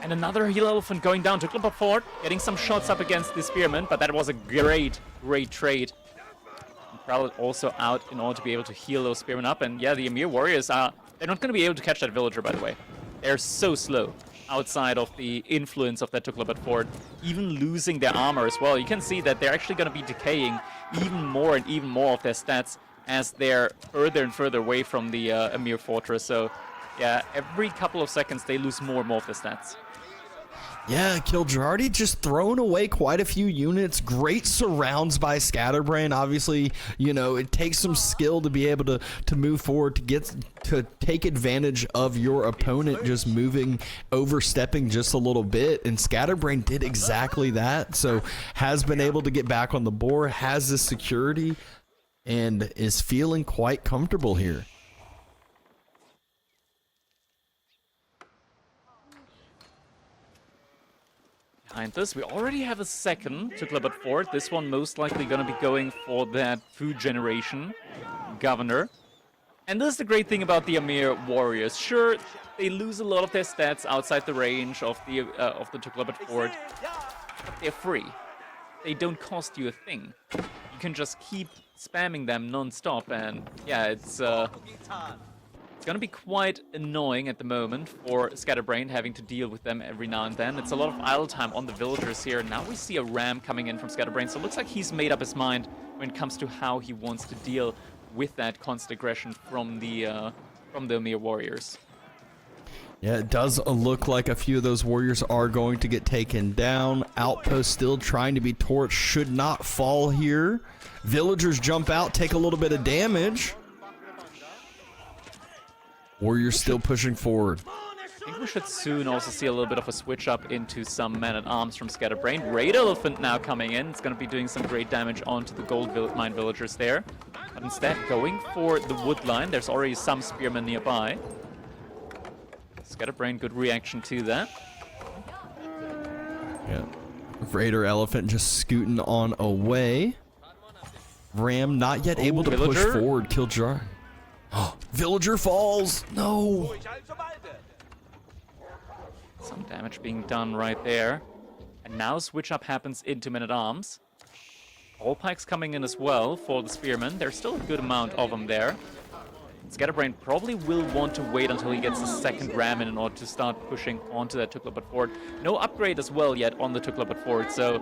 And another heal elephant going down to Tuklabad Fort, getting some shots up against the Spearman, but that was a great, great trade. And Prowler also out in order to be able to heal those Spearmen up. And yeah, the Amir warriors are... They're not going to be able to catch that villager, by the way. They're so slow outside of the influence of that Tuklabad Fort, even losing their armor as well. You can see that they're actually going to be decaying even more and even more of their stats as they're further and further away from the Amir fortress. So yeah, every couple of seconds they lose more and more of their stats. Yeah, kiljardi just throwing away quite a few units. Great surrounds by Scatterbrained. Obviously, you know, it takes some skill to be able to move forward, to take advantage of your opponent just moving, overstepping just a little bit. And Scatterbrained did exactly that. So has been able to get back on the board, has this security, and is feeling quite comfortable here. Behind this, we already have a second Tuklabad Fort. This one most likely going to be going for that food generation governor. And this is the great thing about the Amir warriors. Sure, they lose a lot of their stats outside the range of the Tuklabad Fort, but they're free. They don't cost you a thing. You can just keep spamming them non-stop, and yeah, it's going to be quite annoying at the moment for Scatterbrained having to deal with them every now and then. It's a lot of idle time on the villagers here. Now we see a ram coming in from Scatterbrained, so it looks like he's made up his mind when it comes to how he wants to deal with that constant aggression from the Amir warriors. Yeah, it does look like a few of those warriors are going to get taken down. Outpost still trying to be torched, should not fall here. Villagers jump out, take a little bit of damage. Warriors still pushing forward. I think we should soon also see a little bit of a switch up into some men-at-arms from Scatterbrained. Raid Elephant now coming in. It's going to be doing some great damage onto the gold mine villagers there. But instead, going for the wood line. There's already some spearmen nearby. Scatterbrained, good reaction to that. Yeah. Raider Elephant just scooting on away. Ram not yet able to push forward. Kiljar. Villager falls. No. Some damage being done right there. And now switch up happens into men-at-arms. All pikes coming in as well for the spearmen. There's still a good amount of them there. Scatterbrained probably will want to wait until he gets the second ram in order to start pushing onto that Tuklabut fort. No upgrade as well yet on the Tuklabut fort, so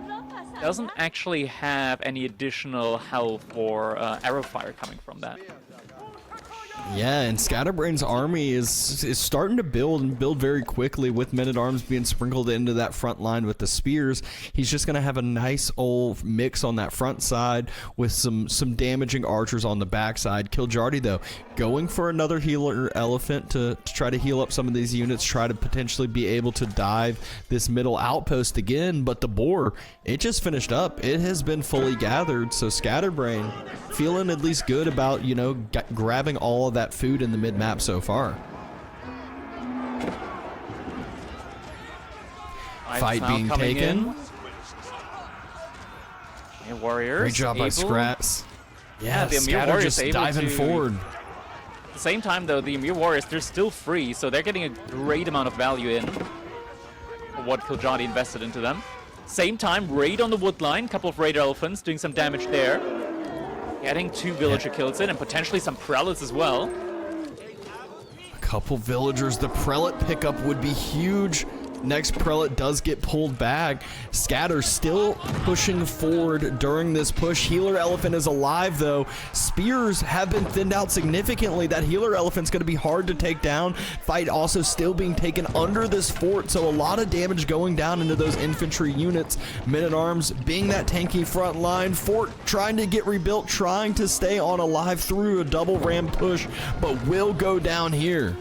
doesn't actually have any additional health or arrow fire coming from that. Yeah, and Scatterbrained's army is starting to build and build very quickly with men-at-arms being sprinkled into that front line with the spears. He's just going to have a nice old mix on that front side with some damaging archers on the back side. Kiljardi, though, going for another healer elephant to try to heal up some of these units, try to potentially be able to dive this middle outpost again, but the boar, it just finished up. It has been fully gathered, so Scatterbrained feeling at least good about, you know, grabbing all of that food in the mid-map so far. Fight being taken. Hey, warriors. Great job by Scrats. Yeah, the Emir Scatter warriors just diving forward. At the same time, though, the Emir warriors, they're still free, so they're getting a great amount of value in for what Kiljardi invested into them. Same time, raid on the wood line. Couple of raider elephants doing some damage there. Getting 2 villager kills in and potentially some prelates as well. A couple villagers. The prelate pickup would be huge. Next prelate does get pulled back. Scatter still pushing forward during this push. Healer elephant is alive though. Spears have been thinned out significantly. That healer elephant's going to be hard to take down. Fight also still being taken under this fort, so a lot of damage going down into those infantry units. Men-at-arms being that tanky front line. Fort trying to get rebuilt, trying to stay on alive through a double ram push, but will go down here.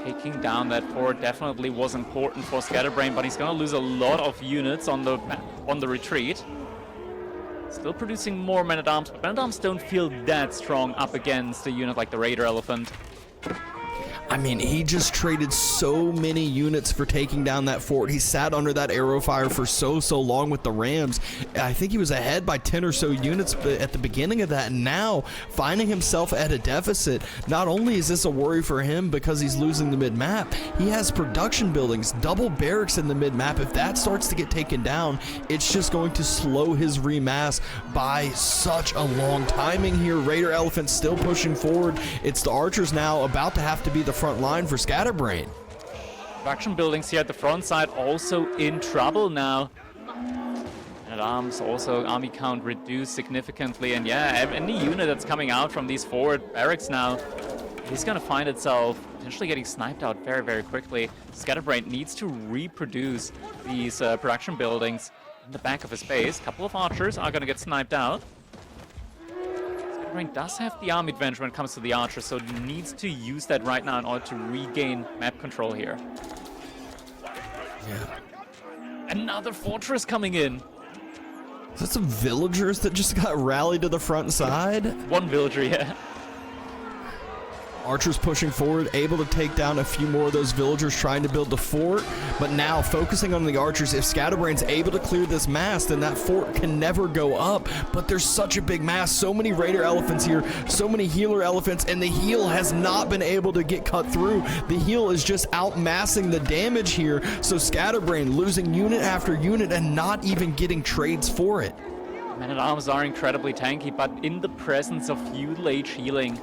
Taking down that fort definitely was important for Scatterbrained, but he's going to lose a lot of units on the retreat. Still producing more men-at-arms, but men-at-arms don't feel that strong up against a unit like the Raider Elephant. I mean, he just traded so many units for taking down that fort. He sat under that arrow fire for so long with the Rams. I think he was ahead by 10 or so units at the beginning of that, and now finding himself at a deficit. Not only is this a worry for him because he's losing the mid-map, he has production buildings, double barracks in the mid-map. If that starts to get taken down, it's just going to slow his remass by such a long timing here. Raider Elephant still pushing forward. It's the archers now about to have to be the front line for Scatterbrained. Production buildings here at the front side also in trouble now. And at arms also army count reduced significantly, and yeah, any unit that's coming out from these forward barracks now is going to find itself potentially getting sniped out very quickly. Scatterbrained needs to reproduce these production buildings in the back of his base. A couple of archers are going to get sniped out. Scatterbrained does have the army advantage when it comes to the archers, so he needs to use that right now in order to regain map control here. Yeah. Another fortress coming in. Is that some villagers that just got rallied to the front side? One villager, yeah. Archers pushing forward, able to take down a few more of those villagers trying to build the fort, but now focusing on the archers. If Scatterbrained's able to clear this mass, then that fort can never go up, but there's such a big mass, so many raider elephants here, so many healer elephants, and the heal has not been able to get cut through. The heal is just outmassing the damage here, so Scatterbrained losing unit after unit and not even getting trades for it. Men-at-arms are incredibly tanky, but in the presence of feudal age healing,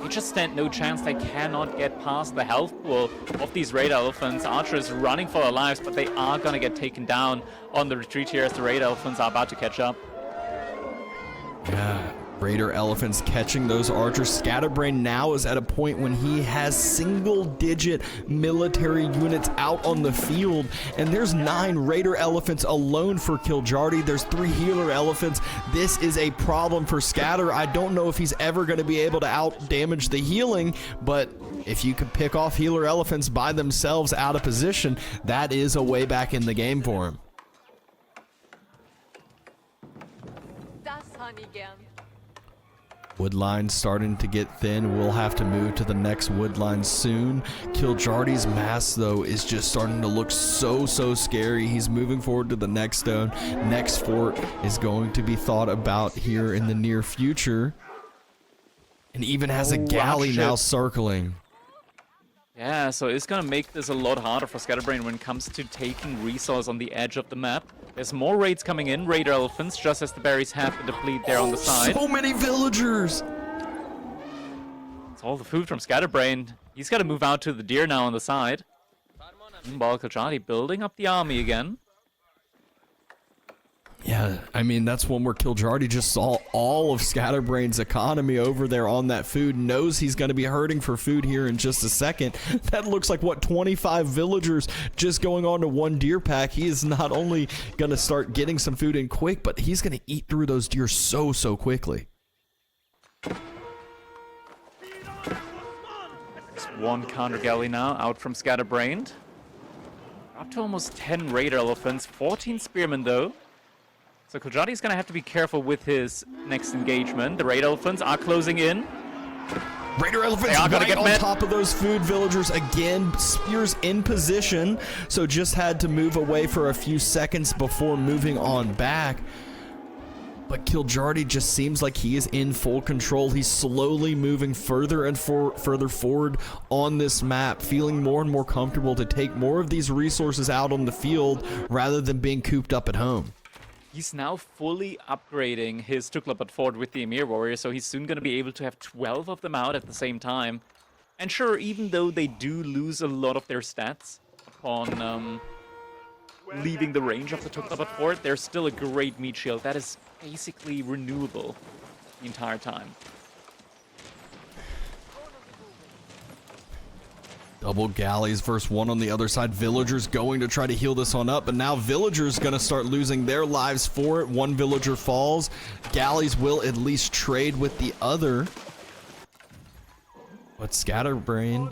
they just stand no chance. They cannot get past the health pool of these Raider Elephants. Archers running for their lives, but they are going to get taken down on the retreat here as the Raider Elephants are about to catch up. Yeah, Raider Elephants catching those archers. Scatterbrained now is at a point when he has single-digit military units out on the field, and there's 9 Raider Elephants alone for Kiljardi. There's 3 healer elephants. This is a problem for Scatter. I don't know if he's ever going to be able to out-damage the healing, but if you could pick off healer elephants by themselves out of position, that is a way back in the game for him. Woodline starting to get thin. We'll have to move to the next woodline soon. Kiljardi's mass, though, is just starting to look so scary. He's moving forward to the next stone. Next fort is going to be thought about here in the near future. And even has a galley now circling. Yeah, so it's going to make this a lot harder for Scatterbrained when it comes to taking resource on the edge of the map. There's more raids coming in, Raider Elephants, just as the berries have to deplete there on the side. So many villagers! It's all the food from Scatterbrained. He's got to move out to the deer now on the side. Meanwhile, kiljardi building up the army again. Yeah, I mean, that's one where kiljardi just saw all of Scatterbrained's economy over there on that food, knows he's going to be hurting for food here in just a second. That looks like, what, 25 villagers just going on to one deer pack. He is not only going to start getting some food in quick, but he's going to eat through those deer so quickly. There's one counter galley now out from Scatterbrained. Up to almost 10 raider elephants, 14 spearmen though. So kiljardi is going to have to be careful with his next engagement. The raid elephants are closing in. Raider elephants right on top of those food villagers again. Spears in position, so just had to move away for a few seconds before moving on back. But kiljardi just seems like he is in full control. He's slowly moving further and further forward on this map, feeling more and more comfortable to take more of these resources out on the field rather than being cooped up at home. He's now fully upgrading his Tuklabat fort with the Emir warrior, so he's soon going to be able to have 12 of them out at the same time. And sure, even though they do lose a lot of their stats upon leaving the range of the Tuklabat fort, there's still a great meat shield that is basically renewable the entire time. Double galleys versus one on the other side. Villagers going to try to heal this one up, but now villagers going to start losing their lives for it. One villager falls. Galleys will at least trade with the other. But Scatterbrained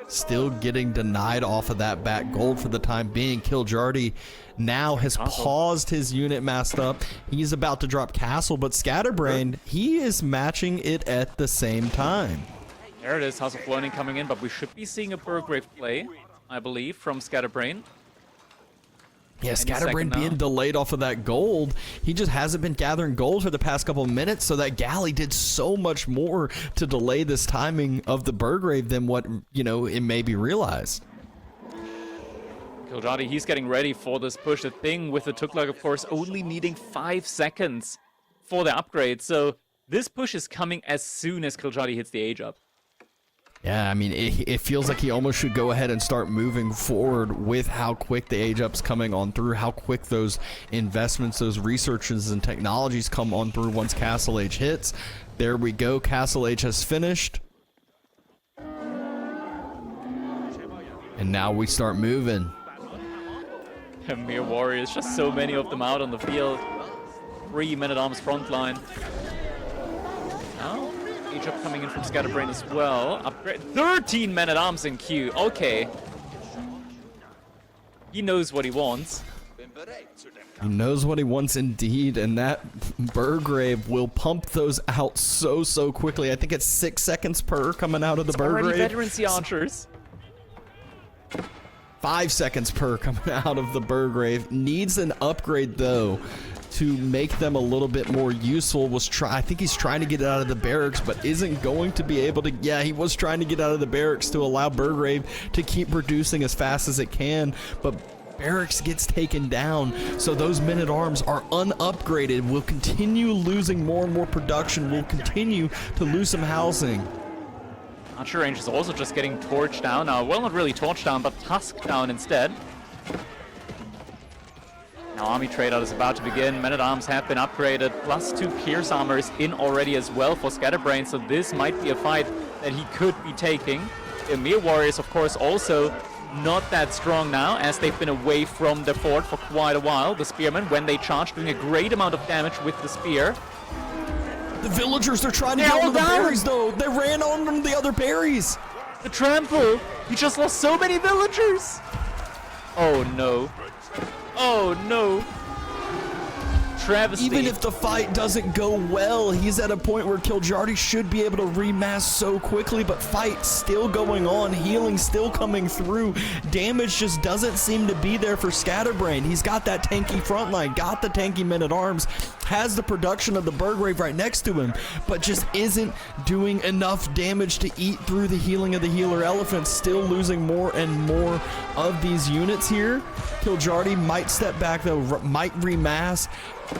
still getting denied off of that back gold for the time being. kiljardi now has paused his unit massed up. He's about to drop castle, but Scatterbrained, he is matching it at the same time. There it is, House of Learning coming in, but we should be seeing a Burgrave play, I believe, from Scatterbrained. Yeah, Scatterbrained being delayed off of that gold. He just hasn't been gathering gold for the past couple of minutes, so that galley did so much more to delay this timing of the Burgrave than what, it may be realized. kiljardi, he's getting ready for this push. The thing with the Tuklak, of course, only needing 5 seconds for the upgrade, so this push is coming as soon as kiljardi hits the age up. Yeah, I mean, it feels like he almost should go ahead and start moving forward with how quick the age up's coming on through, how quick those investments, those researches and technologies come on through once Castle Age hits. There we go. Castle Age has finished. And now we start moving. Mere warriors, just so many of them out on the field. 3 men-at-arms frontline. Now, age up coming in from Scatterbrained as well. Upgrade 13 men-at-arms in queue. Okay. He knows what he wants. He knows what he wants indeed, and that Burgrave will pump those out so quickly. I think it's 6 seconds per coming out of the Burgrave. Already veterancy archers. 5 seconds per coming out of the Burgrave. Needs an upgrade though to make them a little bit more useful. I think he's trying to get it out of the barracks, but isn't going to be able to. Yeah, he was trying to get out of the barracks to allow Burgrave to keep producing as fast as it can, but barracks gets taken down, so those men-at-arms are unupgraded. We'll continue losing more and more production. We'll continue to lose some housing. Archer range is also just getting torched down now. Well, not really torched down, but tusked down instead. Now army trade-out is about to begin. Men-at-arms have been upgraded. +2 Pierce armors in already as well for Scatterbrained, so this might be a fight that he could be taking. The Emir warriors, of course, also not that strong now, as they've been away from the fort for quite a while. The spearmen, when they charge, doing a great amount of damage with the spear. The villagers, they're trying to get on the berries, though. They ran on the other berries. The trample. He just lost so many villagers. Oh, no. Oh, no. Travesty. Even if the fight doesn't go well, he's at a point where kiljardi should be able to remass so quickly, but fight still going on, healing still coming through. Damage just doesn't seem to be there for Scatterbrained. He's got that tanky front line, got the tanky men-at-arms, has the production of the Burgrave right next to him, but just isn't doing enough damage to eat through the healing of the healer elephants. Still losing more and more of these units here. kiljardi might step back though, might remass.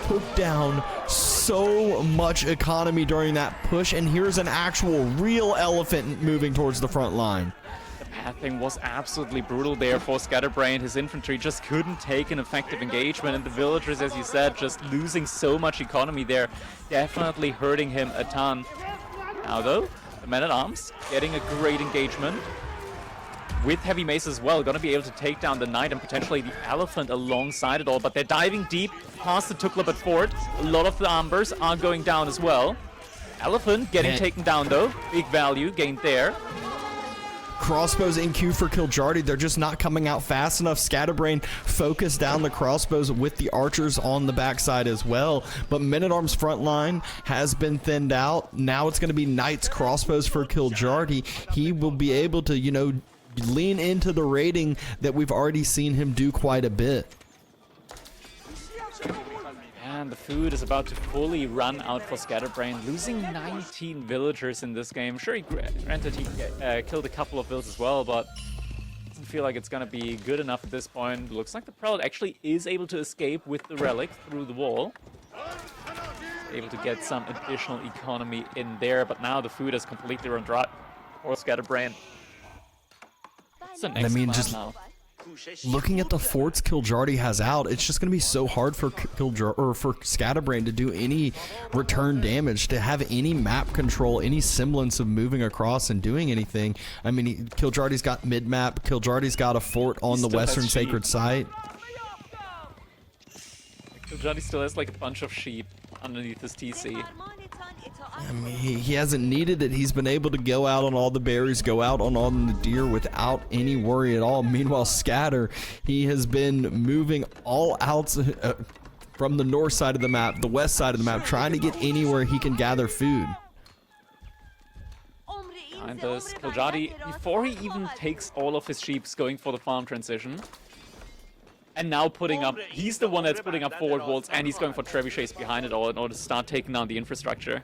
took down so much economy during that push, and here's an actual real elephant moving towards the front line. The pathing was absolutely brutal there for Scatterbrained. His infantry just couldn't take an effective engagement, and the villagers, as you said, just losing so much economy there, definitely hurting him a ton. Now though, the men-at-arms getting a great engagement. With heavy mace as well, gonna be able to take down the knight and potentially the elephant alongside it all, but they're diving deep past the Tuklabet fort. A lot of the armbers are going down as well. Elephant getting taken down though, big value gained there. Crossbows in queue for Kiljardi. They're just not coming out fast enough. Scatterbrained focused down the crossbows with the archers on the backside as well. But Men-at-Arms front line has been thinned out. Now it's going to be Knights crossbows for Kiljardi. He will be able to, you know, lean into the raiding that we've already seen him do quite a bit. And the food is about to fully run out for Scatterbrained, losing 19 villagers in this game. Sure, granted he killed a couple of vills as well, but doesn't feel like it's gonna be good enough at this point. Looks like the Prelate actually is able to escape with the relic through the wall. Able to get some additional economy in there, but now the food has completely run dry for Scatterbrained. I mean, just looking at the forts Kiljardi has out, it's just going to be so hard for Scatterbrained to do any return damage, to have any map control, any semblance of moving across and doing anything. I mean, Kiljardi's got mid-map, Kiljardi's got a fort on the western sacred site. Kiljardi still has like a bunch of sheep underneath his TC. I mean, he hasn't needed it. He's been able to go out on all the berries, go out on all the deer without any worry at all. Meanwhile, Scatter, he has been moving all out from the north side of the map, the west side of the map, trying to get anywhere he can gather food. And this Kiljardi, before he even takes all of his sheep, going for the farm transition. And now putting up, he's the one that's putting up forward walls, and he's going for trebuchets behind it all in order to start taking down the infrastructure.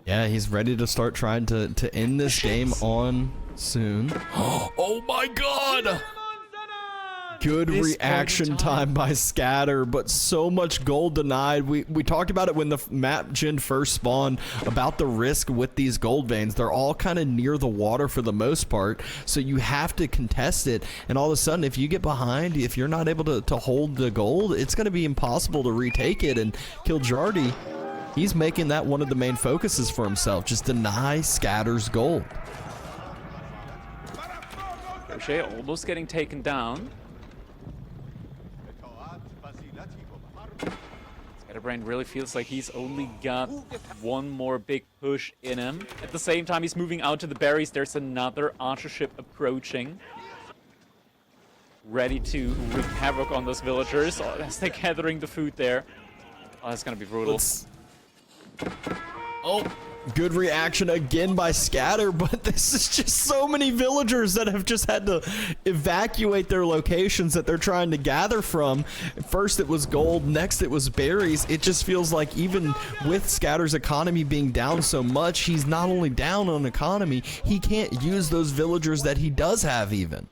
Yeah, he's ready to start trying to end this game on soon. Oh my god! Good reaction time by Scatter, but so much gold denied. We talked about it when the map gen first spawned, about the risk with these gold veins. They're all kind of near the water for the most part, so you have to contest it. And all of a sudden, if you get behind, if you're not able to hold the gold, it's going to be impossible to retake it. And Kiljardi, he's making that one of the main focuses for himself. Just deny Scatter's gold. Crochet almost getting taken down. Scatterbrained really feels like he's only got one more big push in him. At the same time, he's moving out to the berries. There's another archer ship approaching, ready to wreak havoc on those villagers as they're gathering the food there. Oh, that's gonna be brutal. Oh, good reaction again by Scatter, but this is just so many villagers that have just had to evacuate their locations that they're trying to gather from. First it was gold, next it was berries. It just feels like even with Scatter's economy being down so much, he's not only down on economy, he can't use those villagers that he does have even.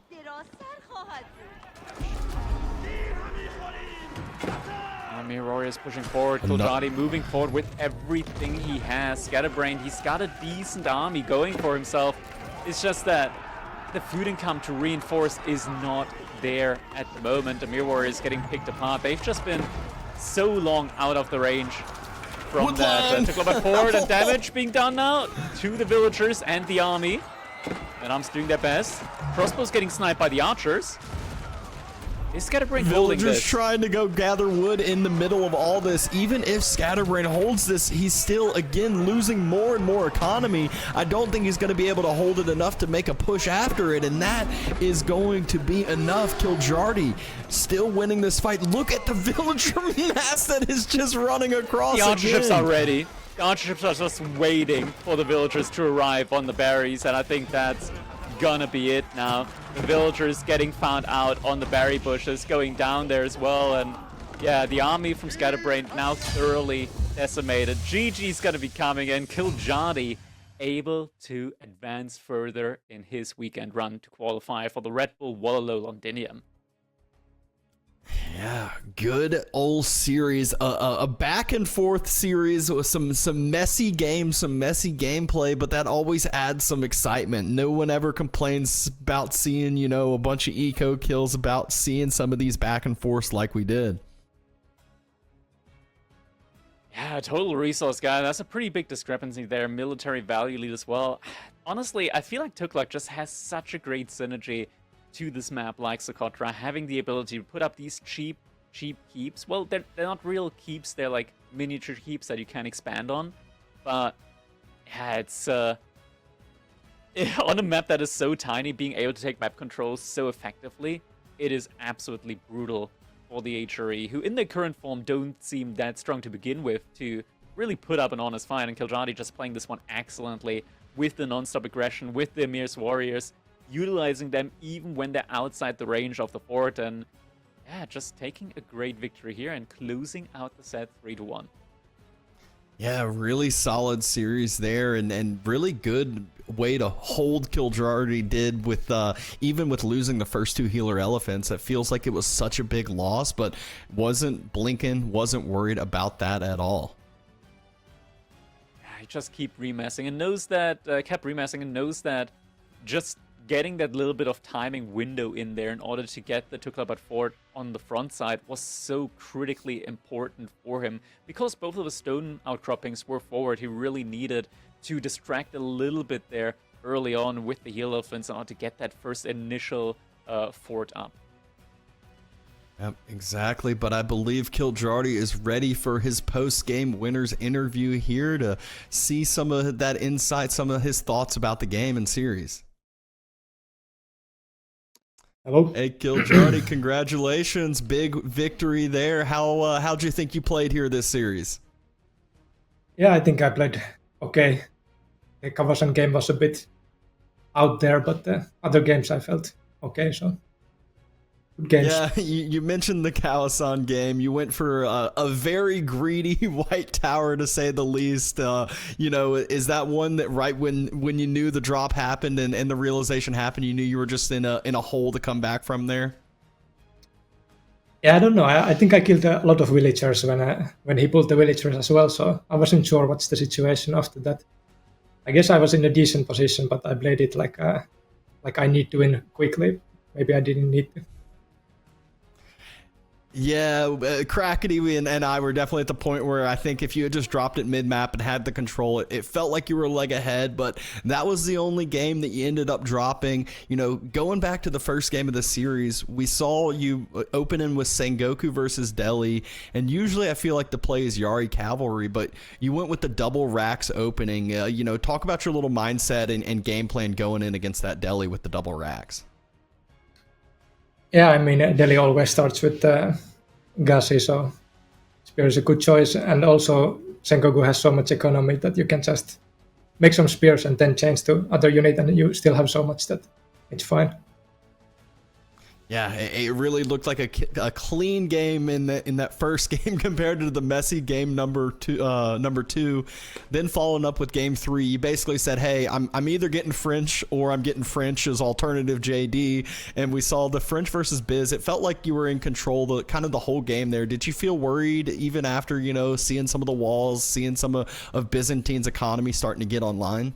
Warriors pushing forward, Kiljardi moving forward with everything he has. Scatterbrained, he's got a decent army going for himself. It's just that the food income to reinforce is not there at the moment. Amir Warriors getting picked apart. They've just been so long out of the range from that Tuklabet forward, and damage being done now to the villagers and the army. And Arms doing their best. Crossbows getting sniped by the archers. Is Scatterbrained holding this? Villagers trying to go gather wood in the middle of all this. Even if Scatterbrained holds this, he's still, again, losing more and more economy. I don't think he's going to be able to hold it enough to make a push after it, and that is going to be enough. Kiljardi still winning this fight. Look at the villager mass that is just running across The archer ships are ready. The archer ships are just waiting for the villagers to arrive on the berries, and I think that's gonna be it now. The villagers getting found out on the berry bushes, going down there as well, and yeah, the army from Scatterbrained now thoroughly decimated. GG's gonna be coming in. Kiljardi able to advance further in his weekend run to qualify for the Red Bull Wololo Londinium. Yeah, good old series, a back and forth series with some messy games, some messy gameplay, but that always adds some excitement. No one ever complains about seeing, a bunch of eco kills, about seeing some of these back and forths like we did. Yeah, total resource guy. That's a pretty big discrepancy there. Military value lead as well. Honestly, I feel like Tukluk just has such a great synergy to this map like Socotra, having the ability to put up these cheap keeps. Well, they're not real keeps, they're like miniature keeps that you can expand on. But yeah, it's on a map that is so tiny, being able to take map control so effectively, it is absolutely brutal for the HRE, who in their current form don't seem that strong to begin with, to really put up an honest fight. And kiljardi just playing this one excellently with the non-stop aggression, with the Emir's warriors, utilizing them even when they're outside the range of the fort, and yeah, just taking a great victory here and closing out the set 3-1. Yeah, really solid series there, and really good way to hold kiljardi did with even with losing the first two healer elephants. It feels like it was such a big loss, but wasn't blinking, wasn't worried about that at all. He just kept remessing and knows that just getting that little bit of timing window in there in order to get the Tukluk fort on the front side was so critically important for him, because both of the stone outcroppings were forward. He really needed to distract a little bit there early on with the heal elephants in order to get that first initial fort up. Yep, exactly. But I believe kiljardi is ready for his post-game winners interview here to see some of that insight, some of his thoughts about the game and series. Hello. Hey, kiljardi, congratulations. Big victory there. How'd you think you played here this series? Yeah, I think I played okay. The Kawasan game was a bit out there, but the other games I felt okay, so good games. Yeah, you mentioned the Kawasan game. You went for a very greedy white tower, to say the least. Is that one that right when you knew the drop happened and the realization happened, you knew you were just in a hole to come back from there? Yeah, I don't know. I think I killed a lot of villagers when he pulled the villagers as well, so I wasn't sure what's the situation after that. I guess I was in a decent position, but I played it like I need to win quickly. Maybe I didn't need to. Yeah, Crackety and I were definitely at the point where I think if you had just dropped it mid-map and had the control, it felt like you were a leg ahead, but that was the only game that you ended up dropping. Going back to the first game of the series, we saw you opening with Sengoku versus Delhi, and usually I feel like the play is Yari Cavalry, but you went with the double racks opening. Talk about your little mindset and game plan going in against that Delhi with the double racks. Yeah, I mean, Delhi always starts with Gazi, so Spear is a good choice. And also, Sengoku has so much economy that you can just make some spears and then change to other unit, and you still have so much that it's fine. Yeah, it really looked like a clean game in that first game compared to the messy game number two. Then following up with game 3, you basically said, "Hey, I'm either getting French or I'm getting French as alternative JD." And we saw the French versus Biz. It felt like you were in control the whole game there. Did you feel worried even after seeing some of the walls, seeing some of Byzantines' economy starting to get online?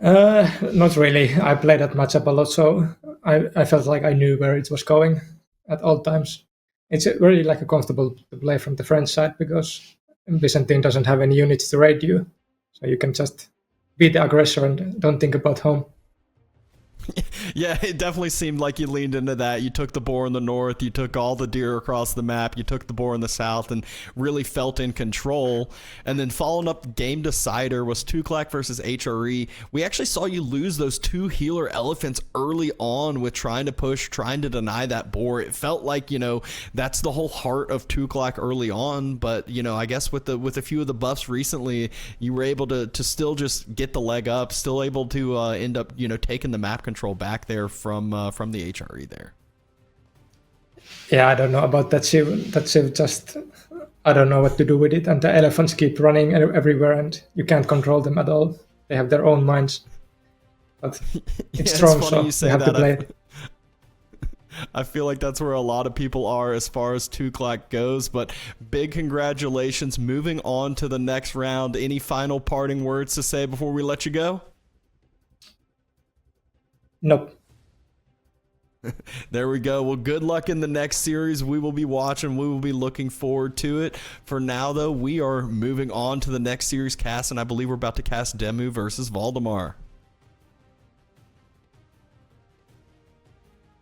Not really. I played that matchup a lot, so I felt like I knew where it was going at all times. It's really like a comfortable to play from the French side because Byzantine doesn't have any units to raid you, so you can just be the aggressor and don't think about home. Yeah, it definitely seemed like you leaned into that. You took the boar in the north, you took all the deer across the map, you took the boar in the south, and really felt in control. And then following up game decider was Tukluk versus HRE. We actually saw you lose those 2 healer elephants early on with trying to push, trying to deny that boar. It felt like, that's the whole heart of Tukluk early on. But, I guess with a few of the buffs recently, you were able to still just get the leg up, still able to end up, taking the map control back there from the HRE there. Yeah, I don't know about that shiv. That shiv just, I don't know what to do with it. And the elephants keep running everywhere and you can't control them at all. They have their own minds. But it's strong, so you have to play it. I feel like that's where a lot of people are as far as Tuklak goes, but big congratulations. Moving on to the next round. Any final parting words to say before we let you go? Nope. There we go. Well, good luck in the next series. We will be watching. We will be looking forward to it. For now, though, we are moving on to the next series cast, and I believe we're about to cast Demu versus Valdemar.